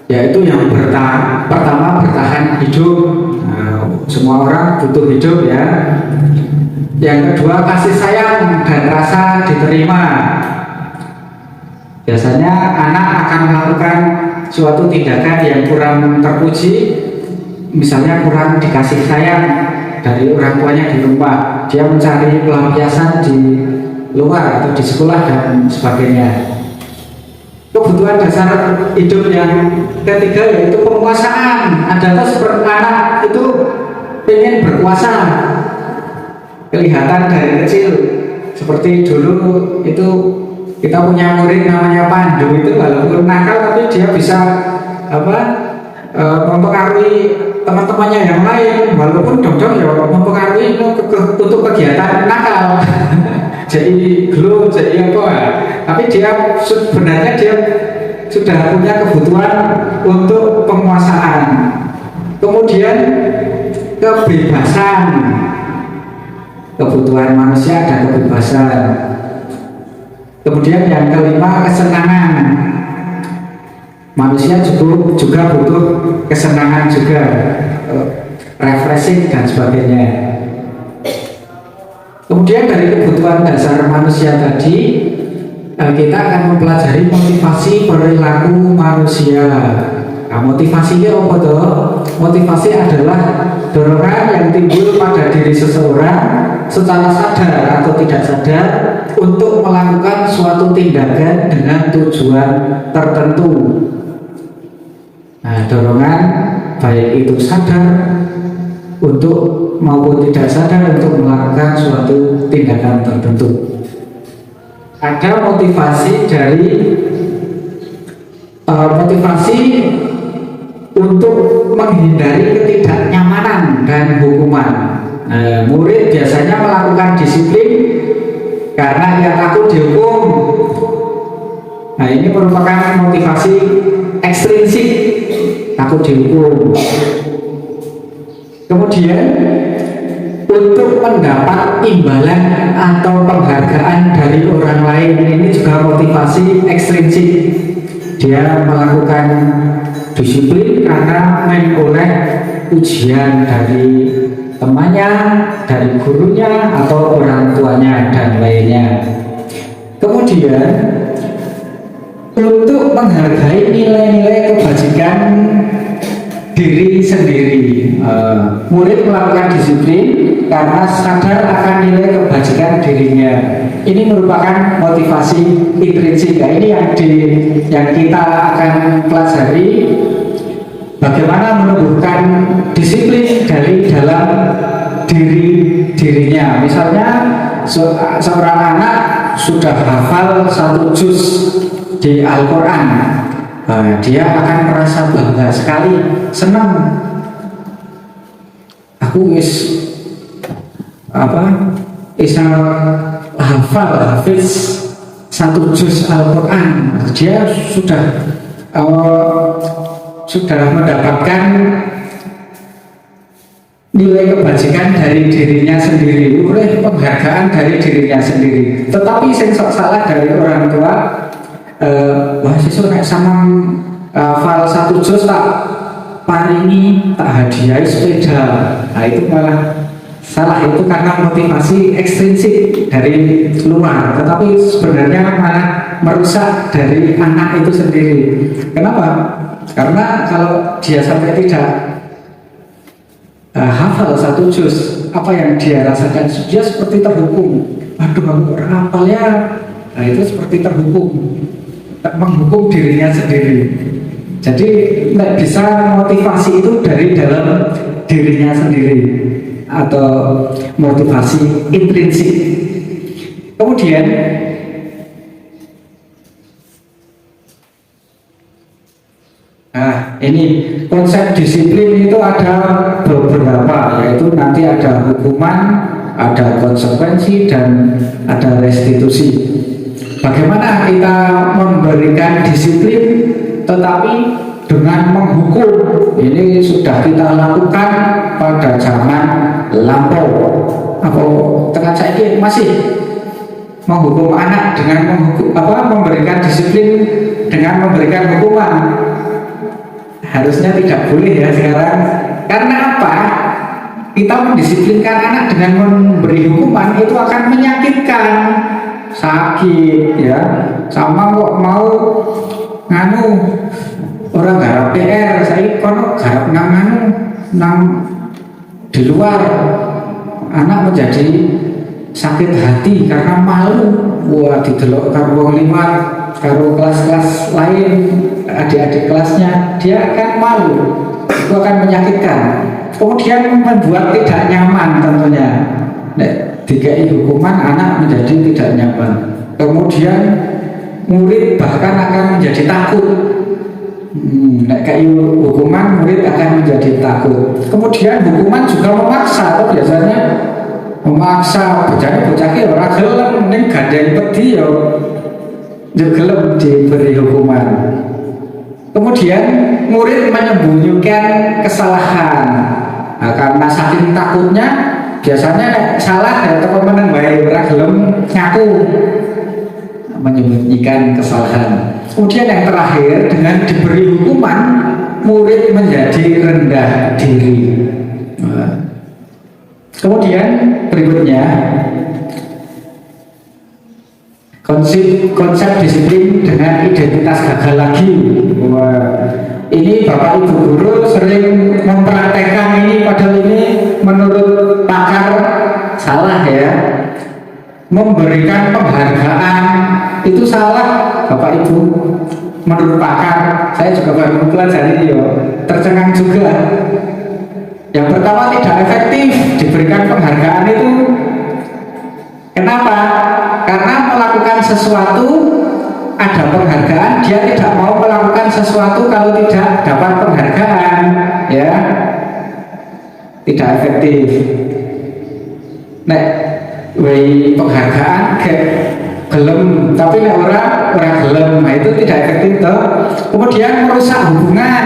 yaitu yang pertama bertahan hidup. Nah, semua orang butuh hidup ya. Yang kedua kasih sayang dan rasa diterima. Biasanya anak akan melakukan suatu tindakan yang kurang terpuji, misalnya kurang dikasih sayang dari orang tuanya di rumah, dia mencari pelampiasan di luar atau di sekolah dan sebagainya. Kebutuhan dasar hidup yang ketiga yaitu penguasaan. Adalah seperti anak itu pengen berkuasa, kelihatan dari kecil. Seperti dulu itu kita punya murid namanya Pandu, itu walaupun nakal tapi dia bisa apa mempengaruhi teman-temannya yang lain, walaupun dong ya mempengaruhi untuk kegiatan nakal. Jadi glow, jadi apa? Tapi dia sebenarnya dia sudah punya kebutuhan untuk penguasaan. Kemudian kebebasan, kebutuhan manusia ada kebebasan. Kemudian yang kelima kesenangan. Manusia juga butuh kesenangan juga, refreshing dan sebagainya. Kemudian dari kebutuhan dasar manusia tadi, kita akan mempelajari motivasi perilaku manusia. Nah, motivasinya apa toh? Motivasi adalah dorongan yang timbul pada diri seseorang secara sadar atau tidak sadar untuk melakukan suatu tindakan dengan tujuan tertentu. Nah, dorongan baik itu sadar untuk maupun tidak sadar untuk melakukan suatu tindakan tertentu. Ada motivasi dari motivasi untuk menghindari ketidaknyamanan dan hukuman. Murid biasanya melakukan disiplin karena ia takut dihukum. Nah, ini merupakan motivasi ekstrinsik, takut dihukum. Kemudian untuk mendapat imbalan atau penghargaan dari orang lain, ini juga motivasi ekstrinsik. Dia melakukan disiplin karena memperoleh ujian dari temannya, dari gurunya, atau orang tuanya dan lainnya. Kemudian untuk menghargai nilai-nilai kebajikan diri sendiri, murid melakukan disiplin karena sadar akan nilai kebajikan dirinya. Ini merupakan motivasi intrinsik. Ini yang kita akan pelajari, bagaimana menumbuhkan disiplin dari dalam dirinya. Misalnya seorang anak sudah hafal 1 juz di Al-Quran, dia akan merasa bangga sekali, senang. Aku bisa hafiz 1 juz Al-Quran. Dia sudah mendapatkan nilai kebajikan dari dirinya sendiri, oleh penghargaan dari dirinya sendiri. Tetapi sing salah dari orang tua, wah siswa nek sama hafal 1 juz tak paringi, tak hadiahi sepeda. Nah, itu malah salah, itu karena motivasi ekstrinsik dari luar, tetapi sebenarnya malah merusak dari anak itu sendiri. Kenapa? Karena kalau dia sampai tidak hafal 1 juz, apa yang dia rasakan? Dia seperti terhukum. Aduh, aku orang hafal ya. Nah, itu seperti terhukum, menghukum dirinya sendiri. Jadi tidak bisa motivasi itu dari dalam dirinya sendiri, atau motivasi intrinsik. Kemudian ini konsep disiplin itu ada beberapa, yaitu nanti ada hukuman, ada konsekuensi, dan ada restitusi. Bagaimana kita memberikan disiplin tetapi dengan menghukum? Ini sudah kita lakukan pada zaman lampau. Apa tengah saiki masih menghukum anak dengan memberikan disiplin dengan memberikan hukuman? Harusnya tidak boleh ya sekarang. Karena apa? Kita mendisiplinkan anak dengan memberi hukuman itu akan menyakitkan, sakit ya. Sama kok mau nganu orang garap PR, saya kono garap nang di luar, anak menjadi sakit hati karena malu. Wah, didelok karo wong liwat, karo kelas-kelas lain, adik-adik kelasnya, dia akan malu. Itu akan menyakitkan. Kemudian membuat tidak nyaman tentunya. Dikai hukuman, anak menjadi tidak nyaman. Kemudian murid bahkan akan menjadi takut. Nek kayak hukuman murid akan menjadi takut. Kemudian hukuman juga memaksa, atau biasanya memaksa bocah ki ora gelem ning gandeng pedi ya gelem diberi hukuman. Kemudian murid menyembunyikan kesalahan. Nah, karena saking takutnya biasanya salah ya teko meneng wae ora gelem ngaku, menyembunyikan kesalahan. Kemudian yang terakhir, dengan diberi hukuman murid menjadi rendah diri. Nah, kemudian berikutnya konsep disiplin dengan identitas gagal lagi. Wah, ini Bapak Ibu guru sering mempraktekkan ini, padahal ini menurut pakar salah ya. Memberikan penghargaan itu salah Bapak Ibu, menurut pakar. Saya juga baru mempelajari tercengang juga. Yang pertama, tidak efektif diberikan penghargaan itu. Kenapa? Karena melakukan sesuatu ada penghargaan, dia tidak mau melakukan sesuatu kalau tidak dapat penghargaan, ya tidak efektif. Nek wei penghargaan ke gelem, tapi nek orang gelem, nah itu tidak efektif toh. Kemudian merusak hubungan.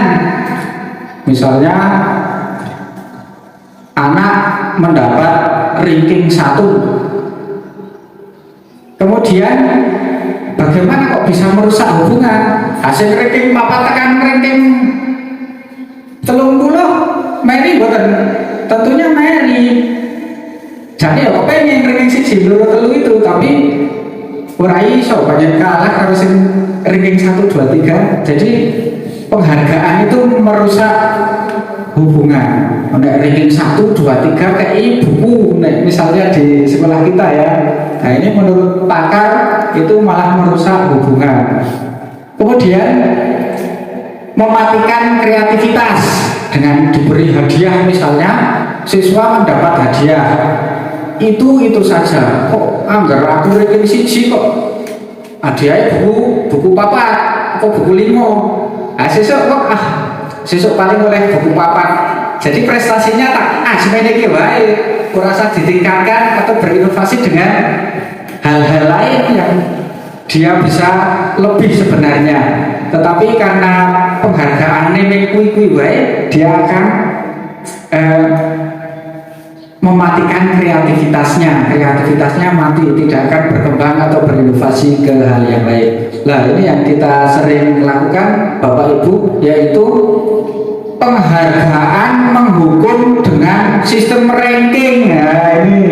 Misalnya anak mendapat ranking 1, kemudian bagaimana kok bisa merusak hubungan? Hasil ranking 4 tekan ranking 30 Mary bukan, tentunya Mary. Jadi ya pengen ranking 1, 2, 3 itu, tapi ora iso banyak kalah karo sing ranking 1, 2, 3. Jadi penghargaan itu merusak hubungan. Nek ranking 1, 2, 3 kayak buku, nek misalnya di sekolah kita ya. Nah ini menurut pakar itu malah merusak hubungan. Kemudian mematikan kreativitas dengan diberi hadiah, misalnya siswa mendapat hadiah itu saja. Kok anggar aku ranking 1 kok hadiahnya buku papat, kok buku 5. Nah sesuk kok sesuk paling oleh buku papat. Jadi prestasinya tak semeniki wae, kurasa ditingkatkan atau berinovasi dengan hal-hal lain yang dia bisa lebih sebenarnya. Tetapi karena penghargaan ini kui wae, dia akan mematikan kreativitasnya mati, tidak akan berkembang atau berinovasi ke hal yang lain. Nah ini yang kita sering lakukan Bapak Ibu, yaitu penghargaan menghukum dengan sistem ranking. Nah ini,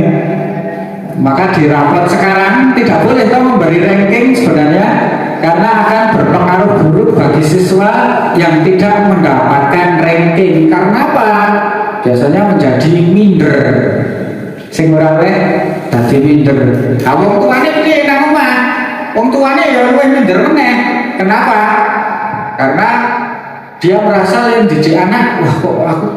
maka di rapot sekarang tidak boleh kita memberi ranking sebenarnya, karena akan berpengaruh buruk bagi siswa yang tidak mendapatkan ranking. Karena apa? Biasanya menjadi minder, sing ora oleh dadi minder. Ah wong tuane piye nang omah? Wong tuane ya luwih minder meneh. Kenapa? Karena dia merasa yang didik anak, wah kok aku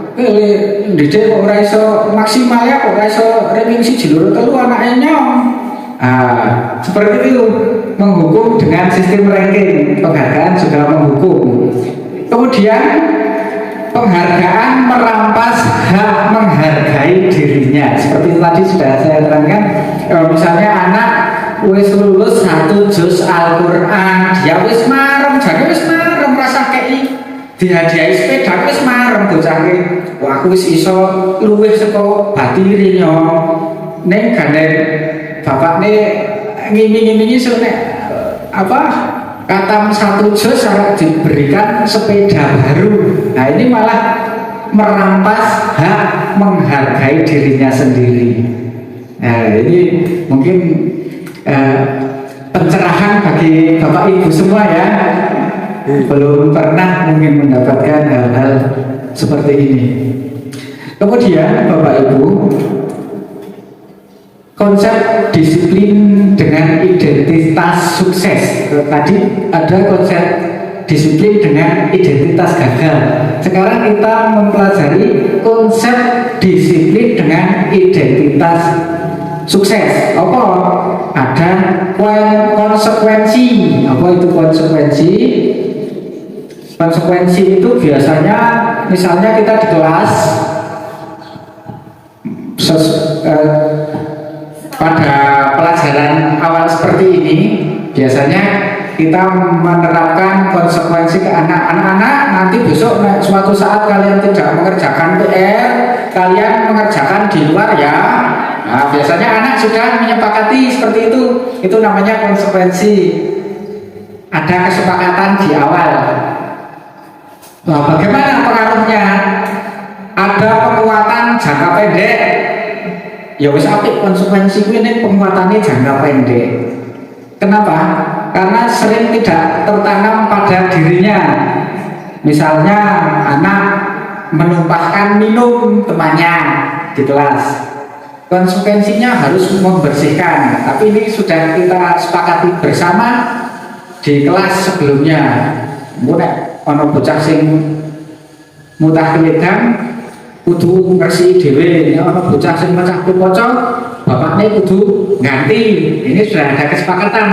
didik kok ora iso maksimal ya, kok ora iso ranking 1, 2, 3 anake nyong. Seperti itu, menghukum dengan sistem ranking. Penghargaan juga menghukum. Kemudian penghargaan merampas hak menghargai dirinya. Seperti tadi sudah saya terangkan, misalnya anak wis lulus 1 juz Al-Quran, dia wis marem, jadi wis marem rasa kei dihadiahi sepeda wis marem bocah ki. Wah aku wis iso luwih saka batire nyong. Ning gandeng bapakne ngiming-imingi nek katam 1 juz harus diberikan sepeda baru. Nah ini malah merampas hak menghargai dirinya sendiri. Nah ini mungkin pencerahan bagi Bapak Ibu semua ya, belum pernah mungkin mendapatkan hal-hal seperti ini. Kemudian Bapak Ibu, konsep disiplin dengan identitas sukses. Tadi ada konsep disiplin dengan identitas gagal. Sekarang kita mempelajari konsep disiplin dengan identitas sukses. Apa? Ada konsekuensi. Apa itu konsekuensi? Konsekuensi itu biasanya misalnya kita di kelas pada pelajaran awal seperti ini, biasanya kita menerapkan konsekuensi ke anak-anak. Nanti besok suatu saat kalian tidak mengerjakan PR, kalian mengerjakan di luar ya. Nah, biasanya anak sudah menyepakati seperti itu. Itu namanya konsekuensi. Ada kesepakatan di awal. Nah, bagaimana pengaruhnya? Ada penguatan jangka pendek. Ya wis apik konsekuensi ini penguatannya jangka pendek. Kenapa? Karena sering tidak tertanam pada dirinya. Misalnya anak menumpahkan minum temannya di kelas. Konsekuensinya harus membersihkan. Tapi ini sudah kita sepakati bersama di kelas sebelumnya. Mulai ono bocah sing mutah kelidang kudu ngersih dhewe, ono bocah sing mecah kaca bapaknya kudu ganti. Ini sudah ada kesepakatan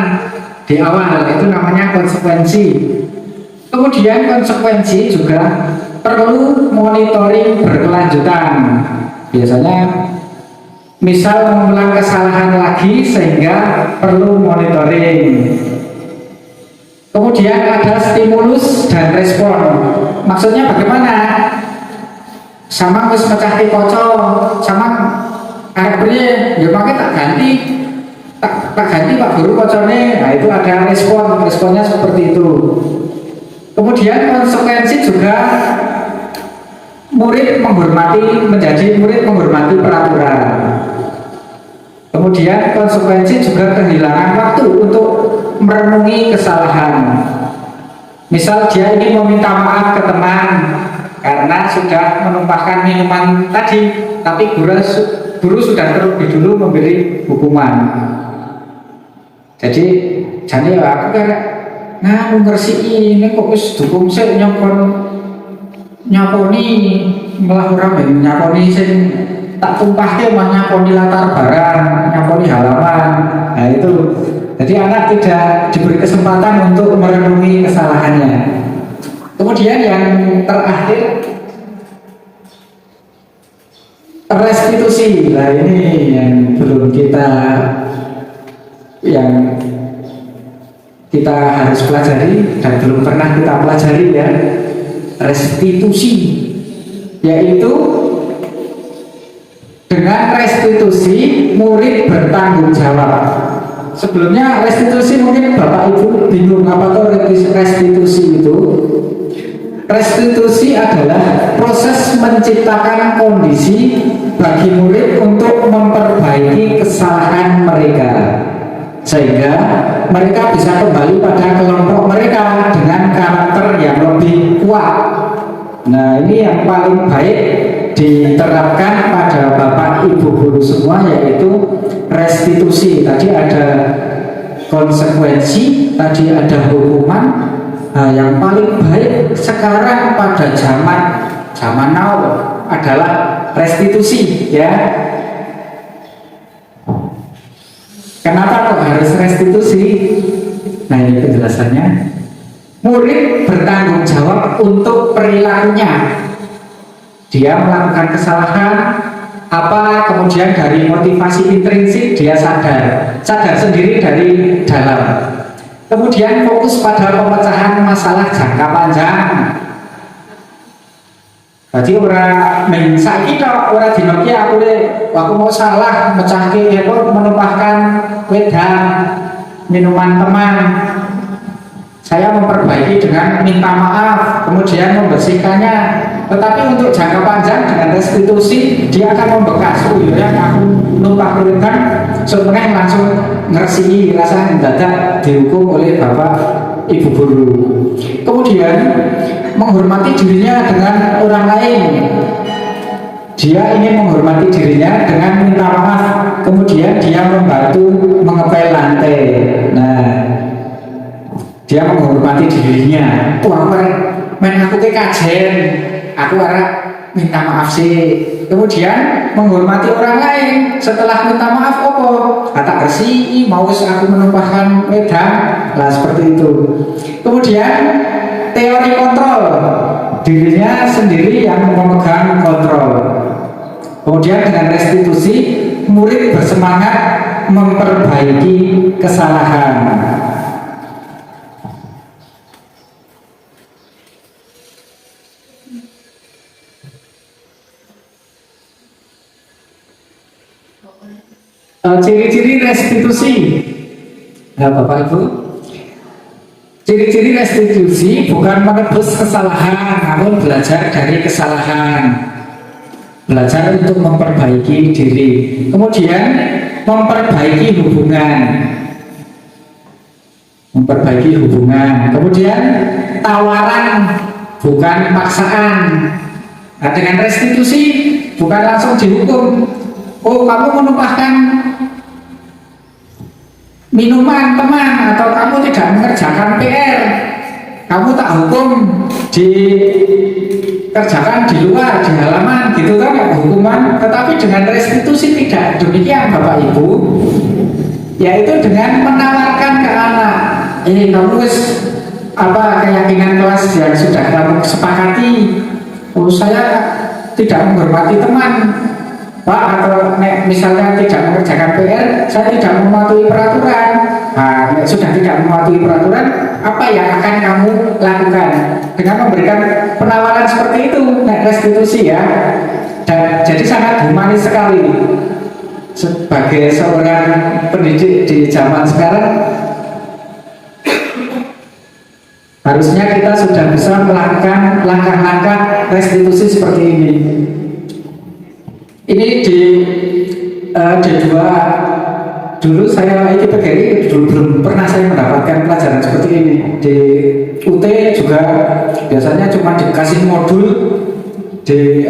di awal, itu namanya konsekuensi. Kemudian konsekuensi juga perlu monitoring berkelanjutan. Biasanya misal mengulang kesalahan lagi sehingga perlu monitoring. Kemudian ada stimulus dan respon. Maksudnya bagaimana? Sama wis mecah kaca, sama akhirnya ya pakai tak ganti Pak Guru kocone. Nah, itu ada responnya seperti itu. Kemudian konsekuensi juga menjadi murid menghormati peraturan. Kemudian konsekuensi juga kehilangan waktu untuk merenungi kesalahan. Misal dia ingin meminta maaf ke teman karena sudah menumpahkan minuman tadi, tapi guru sudah terlebih dulu memberi hukuman. Jadi jane aku kan ngresiki ini kok wis dukung sik nyaponi malah ora ben nyaponi sing tak tumpahke mah nyaponi latar barang, nyaponi halaman. Nah itu. Jadi anak tidak diberi kesempatan untuk merenungi kesalahannya. Kemudian yang terakhir restitusi. Nah ini yang belum yang kita harus pelajari dan belum pernah kita pelajari ya. Restitusi, yaitu dengan restitusi murid bertanggung jawab. Sebelumnya restitusi mungkin Bapak Ibu bingung apa tuh restitusi itu. Restitusi adalah proses menciptakan kondisi bagi murid untuk memperbaiki kesalahan mereka sehingga mereka bisa kembali pada kelompok mereka dengan karakter yang lebih kuat. Nah ini yang paling baik diterapkan pada Bapak Ibu guru semua, yaitu restitusi. Tadi ada konsekuensi, tadi ada hukuman. Nah, yang paling baik sekarang pada zaman now adalah restitusi ya. Kenapa kok harus restitusi? Nah ini penjelasannya. Murid bertanggung jawab untuk perilakunya. Dia melakukan kesalahan apa, kemudian dari motivasi intrinsik dia sadar sendiri dari dalam. Kemudian fokus pada pemecahan masalah jangka panjang. Jadi orang saiki tok ora dino iki aku mau salah mecahke menumpahkan wedang minuman teman. Saya memperbaiki dengan minta maaf, kemudian membersihkannya. Tetapi untuk jangka panjang dengan restitusi dia akan membekas. Ya aku numpah wedang sebenarnya langsung ngersiki rasa mendadak dihukum oleh Bapak Ibu guru. Kemudian menghormati dirinya dengan orang lain. Dia ingin menghormati dirinya dengan minta maaf, kemudian dia membantu mengepel lantai. Nah, dia menghormati dirinya. Wah, main aku ke kajen, aku harap minta maaf sih. Kemudian menghormati orang lain. Setelah minta maaf, kata bersih, mau aku menumpahkan wedang, lah seperti itu. Kemudian teori kontrol, dirinya sendiri yang memegang kontrol. Kemudian dengan restitusi, murid bersemangat memperbaiki kesalahan. Ciri-ciri restitusi, nah, Bapak Ibu, ciri-ciri restitusi bukan menebus kesalahan, namun belajar dari kesalahan, belajar untuk memperbaiki diri, kemudian memperbaiki hubungan, kemudian tawaran bukan paksaan. Nah, dengan restitusi bukan langsung dihukum. Oh, kamu menumpahkan minuman teman, atau kamu tidak mengerjakan PR, kamu tak hukum dikerjakan di luar, di halaman, gitu kan, ya, hukuman. Tetapi dengan restitusi tidak demikian, Bapak Ibu, yaitu dengan menawarkan ke anak, ini kamu apa keyakinan kelas yang sudah kamu sepakati. Oh, saya tidak menghormati teman, Pak, atau misalnya tidak mengerjakan PR, saya tidak mematuhi peraturan. Nah, sudah tidak mematuhi peraturan, apa yang akan kamu lakukan? Dengan memberikan penawaran seperti itu, restitusi ya. Dan jadi sangat humanis sekali. Sebagai seorang pendidik di zaman sekarang, harusnya kita sudah bisa melakukan langkah-langkah restitusi seperti ini. Ini di D2 dulu saya ini PGRI belum pernah saya mendapatkan pelajaran seperti ini. Di UT juga biasanya cuma dikasih modul di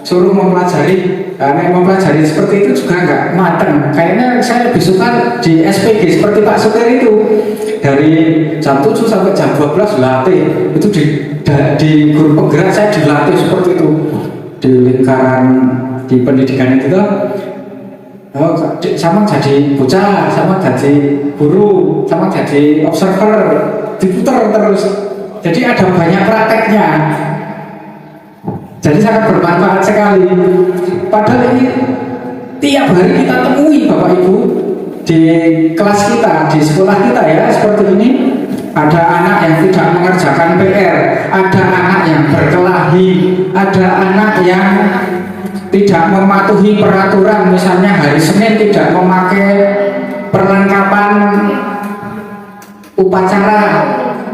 suruh mempelajari. Karena mempelajari seperti itu juga nggak matang. Kayaknya saya lebih suka di SPG seperti Pak Sukir itu, dari jam 7 sampai jam 12 latih. Itu di guru penggerak saya dilatih seperti itu, di lingkaran di pendidikan itu tuh, sama jadi bocah, sama jadi guru, sama jadi observer, diputar terus. Jadi ada banyak prakteknya. Jadi sangat bermanfaat sekali. Padahal ini tiap hari kita temui, Bapak Ibu, di kelas kita, di sekolah kita ya, seperti ini. Ada anak yang tidak mengerjakan PR, ada anak yang berkelahi, ada anak yang tidak mematuhi peraturan, misalnya hari Senin tidak memakai perlengkapan upacara,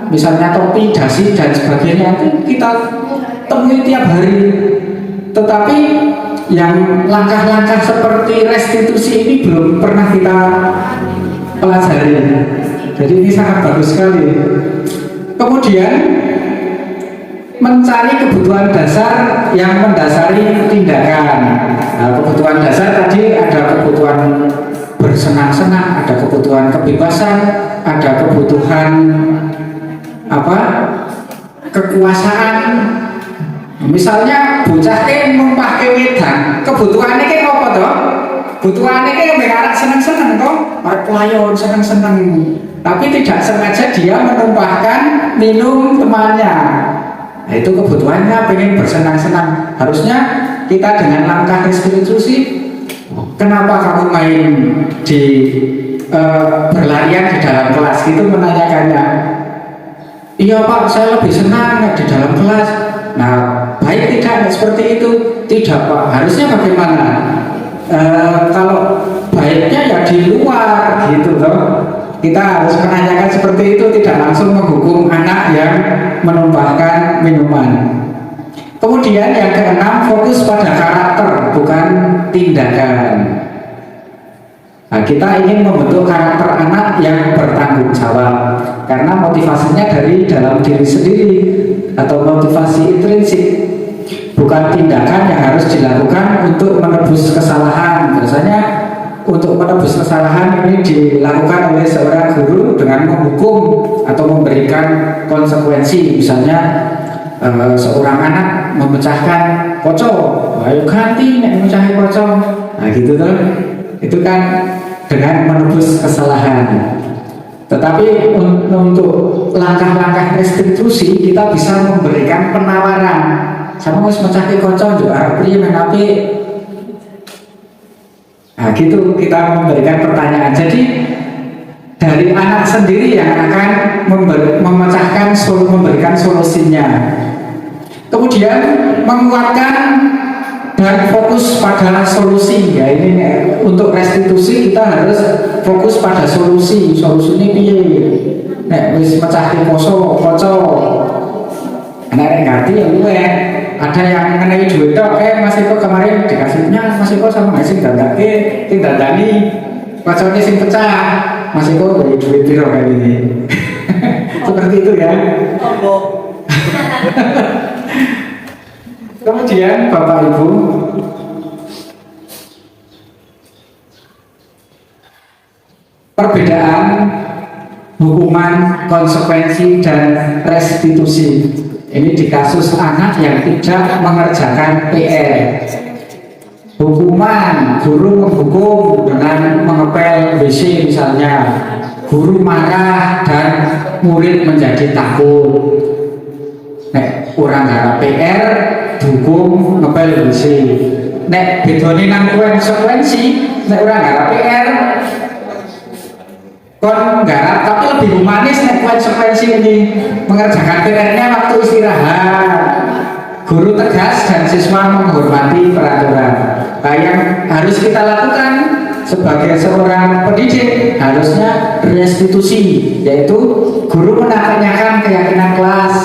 misalnya topi, dasi dan sebagainya, itu kita temui tiap hari. Tetapi yang langkah-langkah seperti restitusi ini belum pernah kita pelajari. Jadi ini sangat bagus sekali. Kemudian mencari kebutuhan dasar yang mendasari tindakan. Nah, kebutuhan dasar tadi ada kebutuhan bersenang-senang, ada kebutuhan kebebasan, ada kebutuhan kekuasaan. Misalnya bocah numpah ke wedang, kebutuhannya kayak apa toh? Kebutuhannya kayak mereka seneng-seneng toh, pelayon seneng-seneng. Tapi tidak sengaja dia menumpahkan minum temannya. Nah, itu kebutuhannya pengen bersenang-senang. Harusnya kita dengan langkah restitusi, kenapa kamu main di berlarian di dalam kelas gitu, menanyakannya. Iya Pak, saya lebih senang di dalam kelas. Nah, baik tidak seperti itu? Tidak Pak, harusnya bagaimana? Kalau baiknya ya di luar gitu loh. Kita harus menanyakan seperti itu, tidak langsung menghukum anak yang menumpahkan minuman. Kemudian yang keenam, fokus pada karakter bukan tindakan. Nah, kita ingin membentuk karakter anak yang bertanggung jawab, karena motivasinya dari dalam diri sendiri atau motivasi intrinsik, bukan tindakan yang harus dilakukan untuk menebus kesalahan. Biasanya untuk menebus kesalahan ini dilakukan oleh seorang guru dengan menghukum atau memberikan konsekuensi. Misalnya seorang anak memecahkan pocong, ayo ganti nek mecahi pocong. Nah gitu tuh. Itu kan dengan menebus kesalahan. Tetapi untuk langkah-langkah restitusi kita bisa memberikan penawaran. Sama harus mencari kocok juga Arab menapi. Nah gitu kita memberikan pertanyaan. Jadi dari anak sendiri yang akan memberikan solusinya. Kemudian menguatkan dan fokus pada solusi. Ya ini untuk restitusi kita harus fokus pada solusi. Solusi ini piye? Nek wis mecahi kocok. Anak ngerti ya gue. Ada yang mengenai duit tok, Mas Eko kemarin dikasihnya Mas Eko sama sing dandani kocoknya sing pecah. Mas Eko beri duit piro kayak gini. Seperti itu ya. Kemudian Bapak Ibu, perbedaan hukuman, konsekuensi, dan restitusi. Ini di kasus anak yang tidak mengerjakan PR. Hukuman, guru menghukum dengan mengepel WC misalnya. Guru marah dan murid menjadi takut. Nek orang harap PR, dihukum ngepel WC. Nek bedone nang konsekuensi, nek orang harap PR, kon garap tapi lebih humanis. Nek konsekuensi ini mengerjakan PR-nya waktu istirahat. Guru tegas dan siswa menghormati peraturan. Nah, yang harus kita lakukan sebagai seorang pendidik harusnya restitusi, yaitu guru menanyakan keyakinan kelas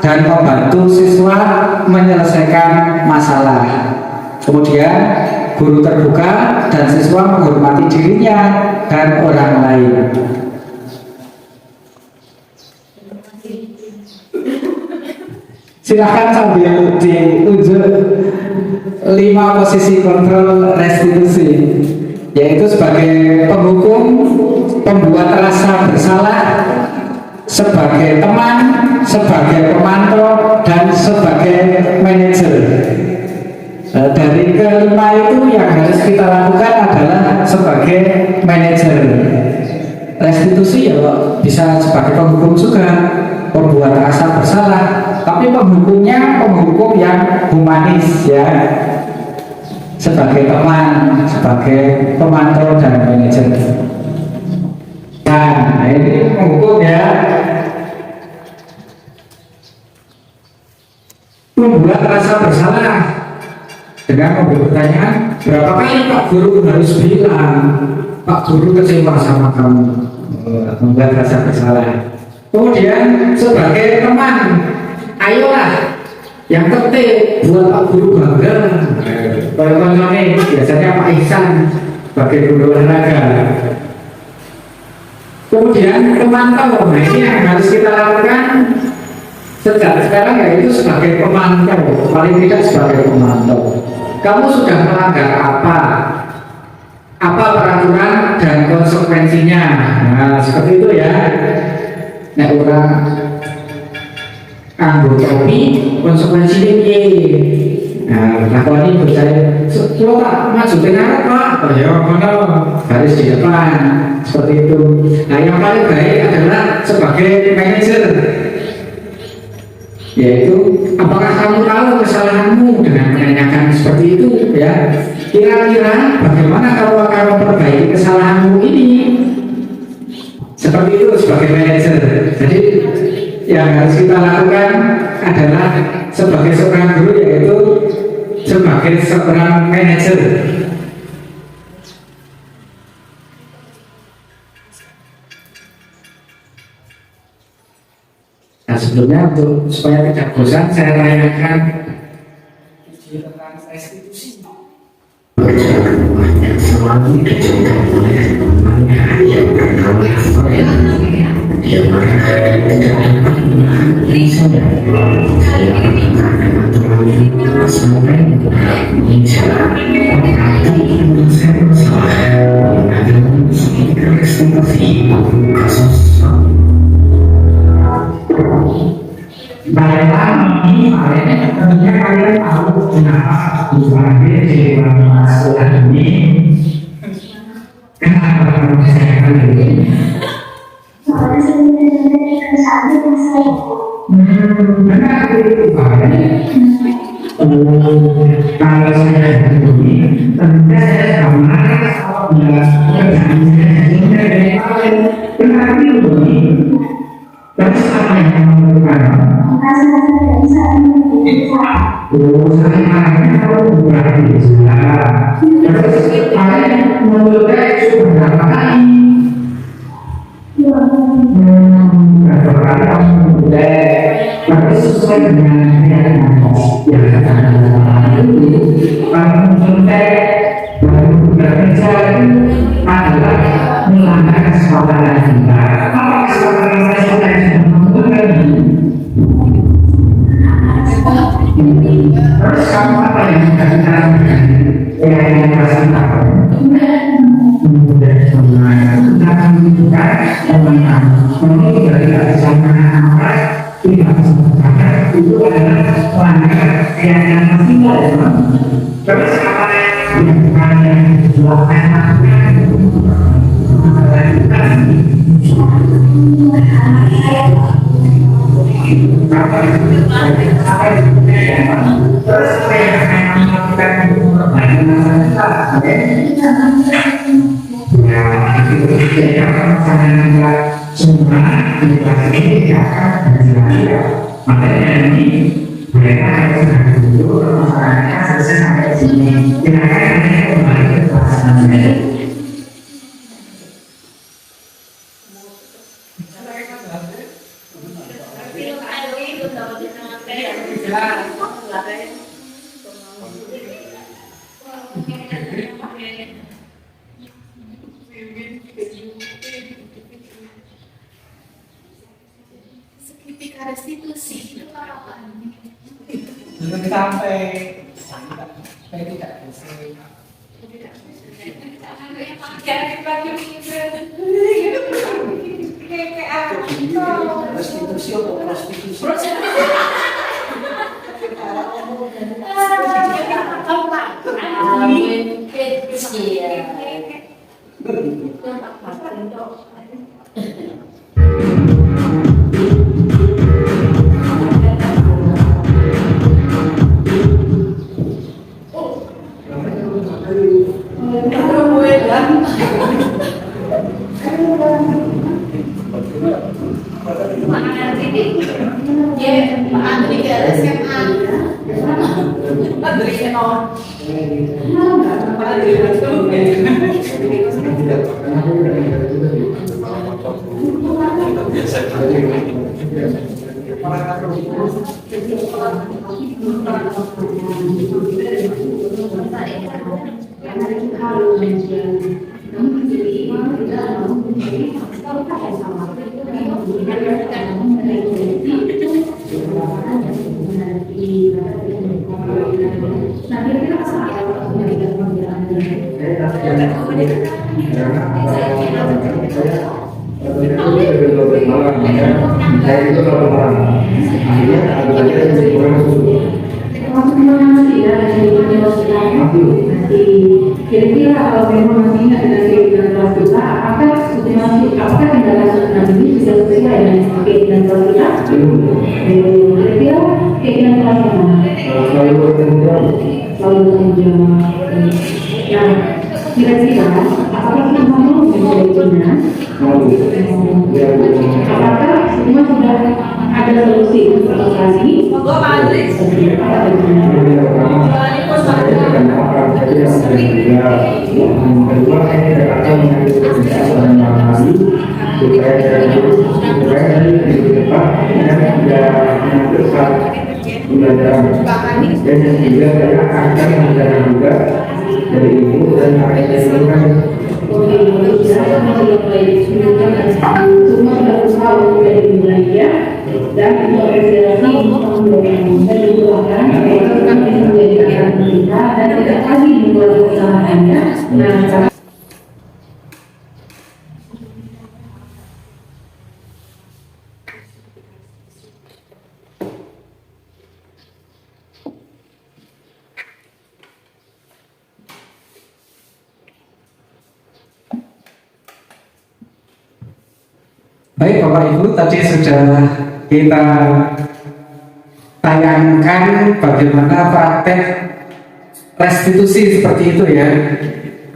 dan membantu siswa menyelesaikan masalah. Kemudian guru terbuka dan siswa menghormati dirinya dan orang lain. Silahkan sambil diunjuk 5 posisi kontrol restitusi, yaitu sebagai penghukum, pembuat rasa bersalah, sebagai teman, sebagai pemantau, dan sebagai manajer. Dari kelima itu yang harus kita lakukan adalah sebagai manajer. Restitusi ya bisa sebagai penghukum juga, pembuat rasa bersalah, tapi penghukumnya penghukum yang humanis ya, sebagai teman, sebagai pemantau dan manajer. Nah ini penghukum ya. Membuat rasa bersalah dengan memberi pertanyaan, berapa kali Pak Guru harus bilang Pak Guru kecewa sama kamu. Membuat rasa bersalah. Kemudian sebagai teman, ayolah yang penting buat Pak Guru bangga. Kalau konsolnya biasanya Pak Ihsan sebagai guru olahraga. Kemudian pemantau, nah ini yang harus kita lakukan sejak sekarang, yaitu sebagai pemantau, paling tidak sebagai pemantau. Kamu sudah melanggar apa peraturan dan konsekuensinya. Nah seperti itu ya. Nah orang anggo topi konsekuensinya piye. Nah lakoni percaya lo tak maju tengah Pak, ya mana harus di depan, seperti itu. Nah yang paling baik adalah sebagai manajer, yaitu apakah kamu tahu kesalahanmu, dengan menanyakan seperti itu ya. Kira-kira bagaimana kalau kamu memperbaiki kesalahanmu ini, seperti itu sebagai manajer. Jadi yang harus kita lakukan adalah sebagai seorang guru, yaitu sebagai seorang manajer. Nah sebelumnya untuk supaya tidak bosan saya tanyakan tentang restitusi. Yang selalu dikerjakan oleh temannya yang bernama Soren, yang mereka tidak dapat mengerti saudara. Saya dengan teman sampai bicara berarti saya salah mengenai sedikit restitusi kasus. Baiklah, ini kalian tentunya kalian tahu kenapa sebagai di dalam sekolah ini kenapa saya ini pekerjaan saya dari awal berarti begini. Terus apa yang kamu lakukan? Oh, saya tahu berarti sudah. Terus saya memulai beberapa kali. Beberapa kali kamu mulai, tapi sesuai dengan yang ada itu, kamu mulai baru bekerja adalah melanggar kesepakatan kita. Apa kesepakatan saya yang menentukan? Terus kamu apa yang sudah kita lakukan? Yang kasih tahu. Kemudian sudah menunjukkan teman-teman ini tidak bisa menangkap tidak bisa menangkap itu adalah pelanggaran yang masih ada. Terus apa yang kalian lakukan? Restitusi itu apa? Belum sampai tidak bisa. Restitusi atau prostitusi? Kira-kira kalau memang masih ingat dengan keinginan kelas kita, apakah tindakan susunan ini sudah sesuai dengan keinginan kelas kita? Kira-kira keinginan kelas mana? Selalu bertanggung jawab. Nah, kira-kira apakah kita mau menjadi keinginan? Apakah semua sudah ada solusi untuk ini? Dan mengapresiasi dan didoakan kami menjadi anak kita dan tidak lagi membuat kesalahannya. Nah, baik Bapak Ibu, tadi sudah kita tayangkan bagaimana praktek restitusi seperti itu ya.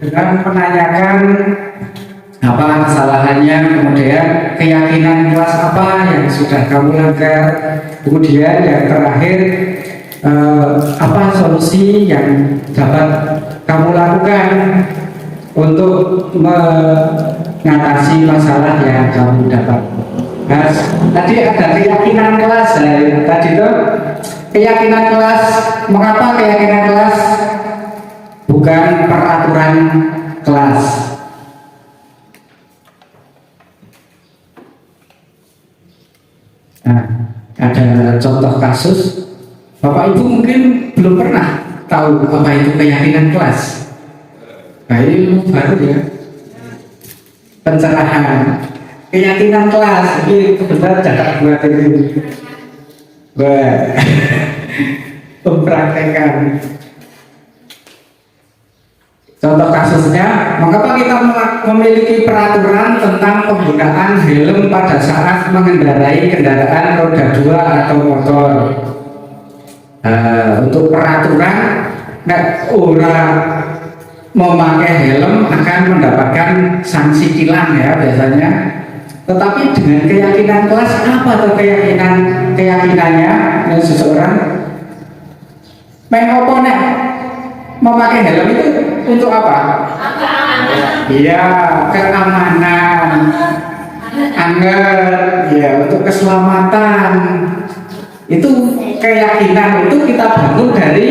dengan menanyakan apa kesalahannya, kemudian keyakinan kelas apa yang sudah kamu langgar, kemudian yang terakhir apa solusi yang dapat kamu lakukan untuk mengatasi masalah yang kamu dapat. Nah, tadi ada keyakinan kelas, tadi itu keyakinan kelas. Mengapa keyakinan kelas bukan peraturan kelas? Nah, ada contoh kasus. Bapak Ibu mungkin belum pernah tahu apa itu keyakinan kelas. Nah, ini baru ya, pencerahan keyakinan kelas. Ini kebetulan catat buat ini. Mempraktekkan. Contoh kasusnya, mengapa kita memiliki peraturan tentang penggunaan helm pada saat mengendarai kendaraan roda 2 atau motor? Untuk peraturan, orang memakai helm akan mendapatkan sanksi tilang ya biasanya. Tetapi dengan keyakinan kelas, apa tuh keyakinannya seseorang? Mengoponek memakai helm itu untuk apa? Iya, keamanan, anger, ya untuk keselamatan. Itu keyakinan itu kita bangun dari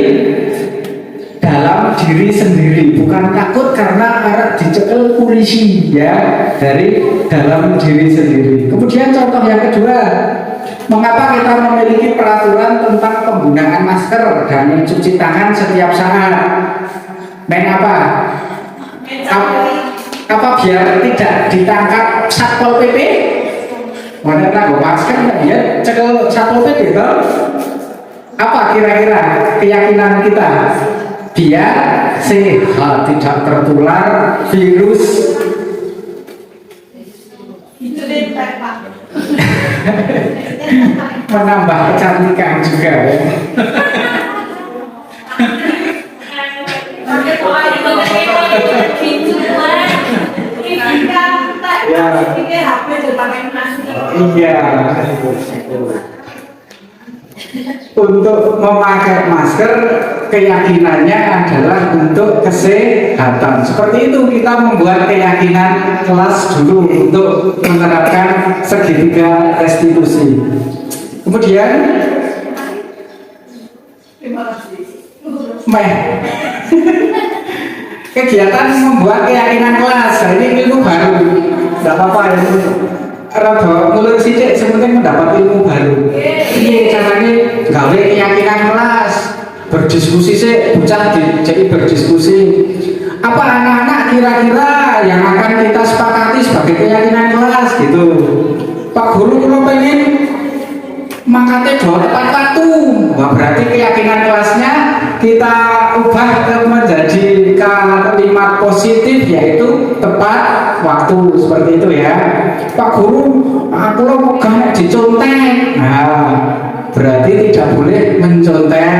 dalam diri sendiri, bukan takut karena arek dicekel polisi ya, dari dalam diri sendiri. Kemudian contoh yang kedua, mengapa kita memiliki peraturan tentang penggunaan masker dan mencuci tangan setiap saat? Apa? Apa biar tidak ditangkap Satpol PP? Mana tahu masker ya, cekel Satpol PP itu. Apa kira-kira keyakinan kita? Biar sehat, tidak tertular virus. Itu deh Pak. Menambah kecantikan juga ya. Iya. Untuk memakai masker keyakinannya adalah untuk kesehatan. Seperti itu kita membuat keyakinan kelas dulu untuk menerapkan segitiga restitusi. Kemudian kegiatan membuat keyakinan kelas. Nah, ini ilmu baru. Tidak apa-apa ini. Rada mulur sithik sementing mendapat ilmu baru. Ini caranya gawe keyakinan kelas. Berdiskusi sih, bocah jadi berdiskusi. Apa anak-anak kira-kira yang akan kita sepakati sebagai keyakinan kelas gitu. Pak Guru kalau pengen mangkatnya jauh tepat waktu, wah berarti keyakinan kelasnya kita ubah ke menjadi kalimat positif, yaitu tepat waktu, seperti itu ya. Pak Guru, aku lo mau dicontek. Nah, berarti tidak boleh mencontek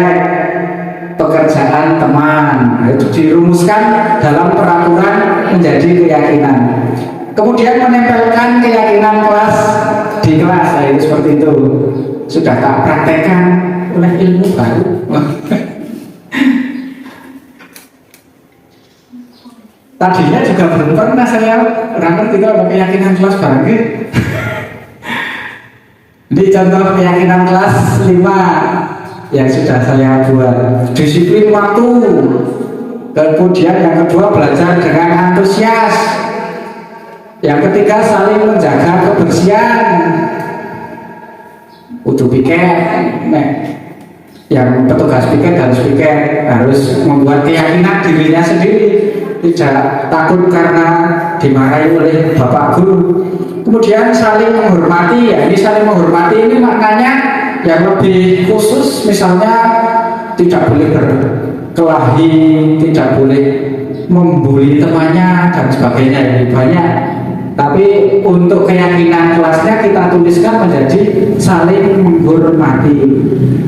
pekerjaan teman. Nah, itu dirumuskan dalam peraturan menjadi keyakinan. Kemudian menempelkan keyakinan kelas di kelas, nah, itu seperti itu. Sudah tak praktekkan oleh ilmu baru. Tadinya juga belum pernah saya rangkut itu ada keyakinan kelas barang. Di contoh keyakinan kelas 5 yang sudah saya buat, disiplin waktu. Kemudian yang kedua, belajar dengan antusias. Yang ketiga, saling menjaga kebersihan. Udah piket, yang petugas piket harus membuat keyakinan dirinya sendiri, tidak takut karena dimarahi oleh bapak guru. Kemudian saling menghormati, ya ini saling menghormati ini maknanya yang lebih khusus, misalnya tidak boleh berkelahi, tidak boleh membuli temannya dan sebagainya, ini banyak. Tapi untuk keyakinan kelasnya kita tuliskan menjadi saling menghormati.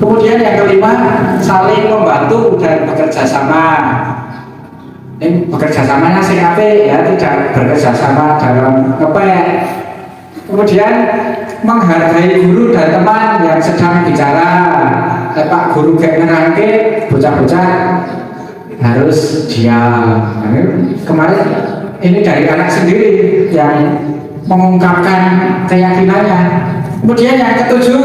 Kemudian yang kelima, saling membantu dan bekerja sama. Ini bekerja samanya sing apik ya, tidak bekerja sama dalam ngepek. Kemudian menghargai guru dan teman yang sedang bicara. Pak guru kayak ngerangke, bocah-bocah harus diam. Kemarin ini dari anak sendiri yang mengungkapkan keyakinannya. Kemudian yang ketujuh,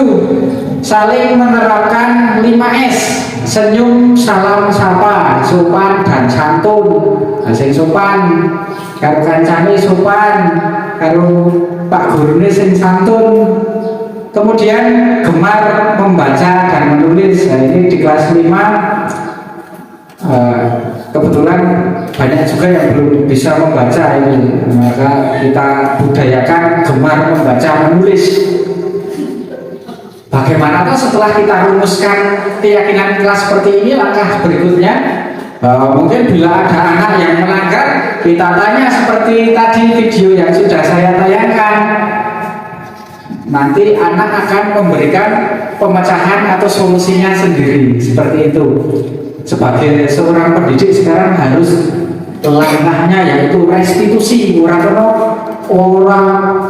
saling menerapkan 5S: senyum, salam, sapa, sopan dan santun. Sing sopan karo kancane sopan, karo Pak gurune sing santun. Kemudian gemar membaca dan menulis. Nah, ini di kelas 5 kebetulan banyak juga yang belum bisa membaca ini, maka kita budayakan gemar membaca menulis. Bagaimana setelah kita rumuskan keyakinan kelas seperti ini, langkah berikutnya mungkin bila ada anak yang melanggar, kita tanya seperti tadi video yang sudah saya tayangkan. Nanti anak akan memberikan pemecahan atau solusinya sendiri seperti itu. Sebagai seorang pendidik sekarang harus langkahnya yaitu restitusi. Orang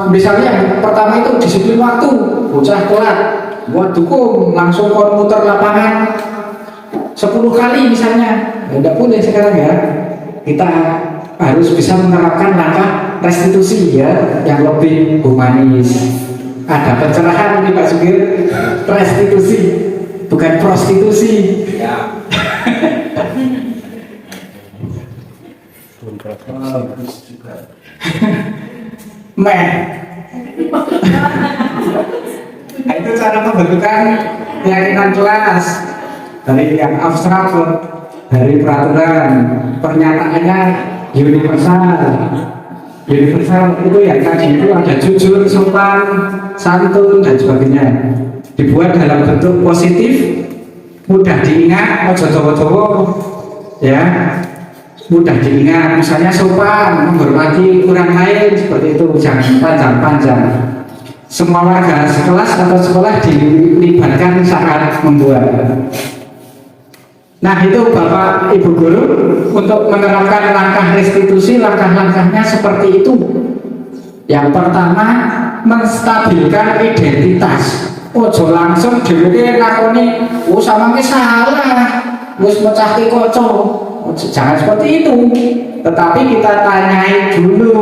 misalnya yang pertama itu disiplin waktu, bocah telat, buat dukung langsung komputer lapangan 10 kali misalnya, tidak boleh sekarang ya. Kita harus bisa menerapkan langkah restitusi ya, yang lebih humanis. Ada pencerahan ini Pak Sugir, restitusi bukan prostitusi. Ya. Meh. Nah, itu cara pembentukan keyakinan kelas dari yang abstrak dari peraturan, pernyataannya universal. Universal itu yang tadi itu ada jujur, sopan, santun dan sebagainya. Dibuat dalam bentuk positif, mudah diingat, ojo dawa-dawa, ya, mudah diingat. Misalnya sopan, menghormati orang lain seperti itu, jangan panjang-panjang. Semua warga sekelas atau sekolah dilibatkan saat membuat. Nah itu Bapak Ibu Guru untuk menerapkan langkah restitusi, langkah-langkahnya seperti itu. Yang pertama, menstabilkan identitas. Ojo langsung dhewe nakoni, oh sama ki salah, wis mecahke kaca. Jangan seperti itu. Tetapi kita tanyai dulu,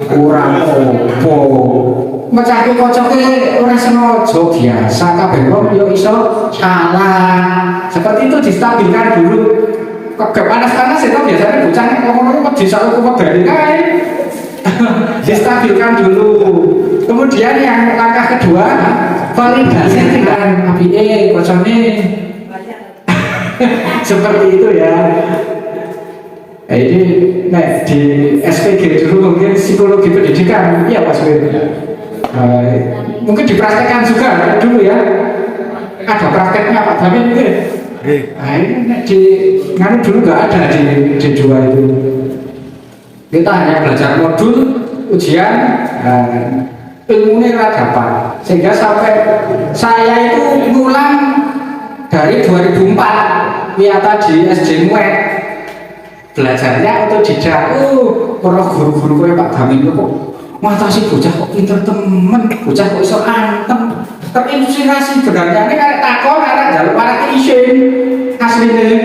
ora apa. Mecahke kaca ki ora sengaja, biasa kabeh wong yo iso salah. Seperti itu distabilkan dulu. Kok panas-panas itu biasanya bocah ngomong-ngomong bisa hukum dari kae. Distabilkan dulu. Kemudian yang langkah kedua, validasi tindakan APE kocone. Seperti itu ya. Nah, ini di SPG dulu mungkin psikologi pendidikan, iya Pak Suri. Mungkin dipraktekkan juga dulu ya. Ada prakteknya Pak Damin mungkin. Nah ini di nganu dulu nggak ada di dua itu. Kita hanya belajar modul, ujian, ilmunya dapat. Sehingga sampai saya itu ngulang dari 2004 Wiata di SD Muet. Belajarnya otodidak. Para guru-guru kayak Pak Damin itu kok matasi bocah kok pinter temen, bocah kok iso antem. Terinspirasi benarnya ini kayak takon arek jaluk arek isin asline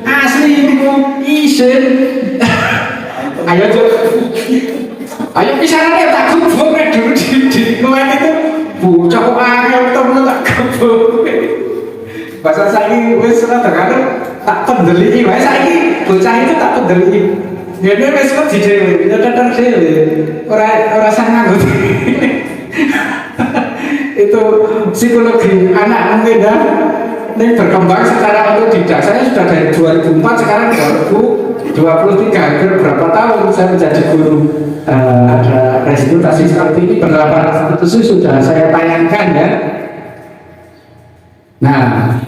asli itu isin. Ayo Cuk, ayo pisanane tak gebuk nek dulu di luar itu bocah kok angel temen tak gebuk. Bahasa saiki wis ora dengar tak pendeliki wae saiki bocah itu tak pendeliki. Dene wis kok dhewe, teter dhewe. Ora sangat. Itu psikologi anak mungkin ya. Ini berkembang secara otodidak. Saya sudah dari 2004, sekarang 2023, hampir berapa tahun saya menjadi guru. Ada restitusi seperti ini, penerapan restitusi sudah saya tayangkan ya. Nah,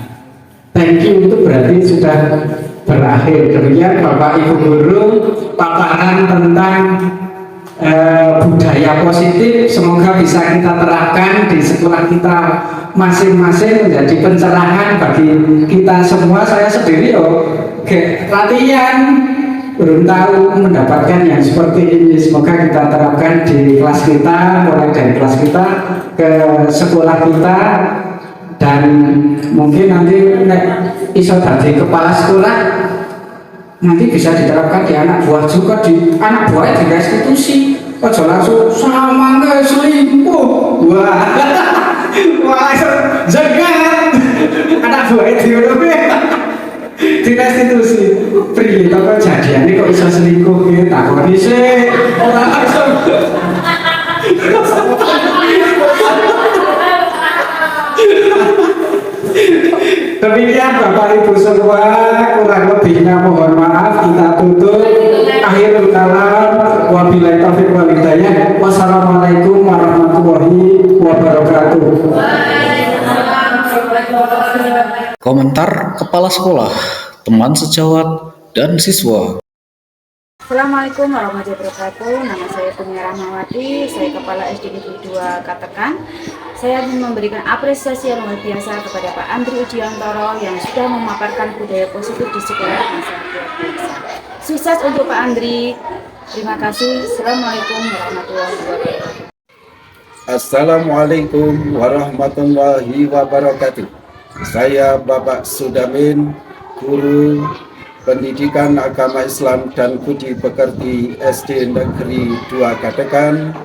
thank you itu berarti sudah berakhir. Demikian Bapak Ibu Guru, paparan tentang budaya positif semoga bisa kita terapkan di sekolah kita masing-masing, menjadi pencerahan bagi kita semua. Saya sendiri latihan belum tahu mendapatkan yang seperti ini. Semoga kita terapkan di kelas kita, mulai dari kelas kita ke sekolah kita, dan mungkin nanti iso dadi kepala sekolah nanti bisa diterapkan di anak buah juga, di anak buah di restitusi. Ojo langsung sama nggak selingkuh, wah langsung jangan anak buah di restitusi. Pri, tapi jadian ini kok bisa selingkuh gitu, takut sih orang langsung. Demikian Bapak Ibu semua, kurang lebihnya mohon maaf, kita tutup. Akhirul kalam, wabillahi taufiq wal hidayah. Wassalamualaikum warahmatullahi wabarakatuh. Komentar Kepala Sekolah, teman sejawat, dan siswa. Assalamualaikum warahmatullahi wabarakatuh. Nama saya Tumi Rahmawati, saya Kepala SD Negeri 2 Katekan. Saya ingin memberikan apresiasi yang luar biasa kepada Pak Andri Ujiantoro yang sudah memaparkan budaya positif di sekolah yang sangat luar biasa. Sukses untuk Pak Andri. Terima kasih. Assalamualaikum warahmatullahi wabarakatuh. Assalamualaikum warahmatullahi wabarakatuh. Saya Bapak Sudamin, Guru Pendidikan Agama Islam dan Budi Pekerti SD Negeri 2 Katekan,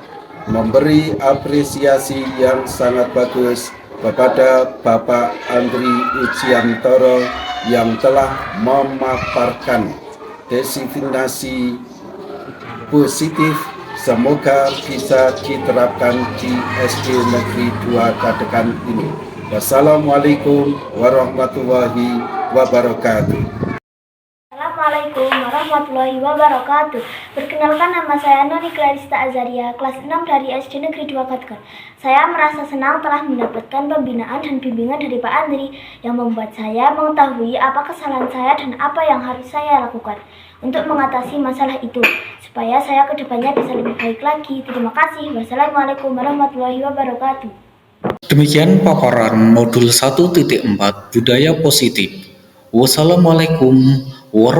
memberi apresiasi yang sangat bagus kepada Bapak Andri Ujiantoro yang telah memaparkan definisi positif. Semoga bisa diterapkan di SD Negeri 2 Katekan ini. Wassalamualaikum warahmatullahi wabarakatuh. Assalamualaikum warahmatullahi wabarakatuh. Perkenalkan, nama saya Nuri Clarista Azaria, kelas 6 dari SD Negeri 2 Katekan. Saya merasa senang telah mendapatkan pembinaan dan bimbingan dari Pak Andri yang membuat saya mengetahui apa kesalahan saya dan apa yang harus saya lakukan untuk mengatasi masalah itu, supaya saya kedepannya bisa lebih baik lagi. Terima kasih. Wassalamualaikum warahmatullahi wabarakatuh. Demikian paparan modul 1.4 Budaya Positif. Wassalamualaikum warahmatullahi wabarakatuh.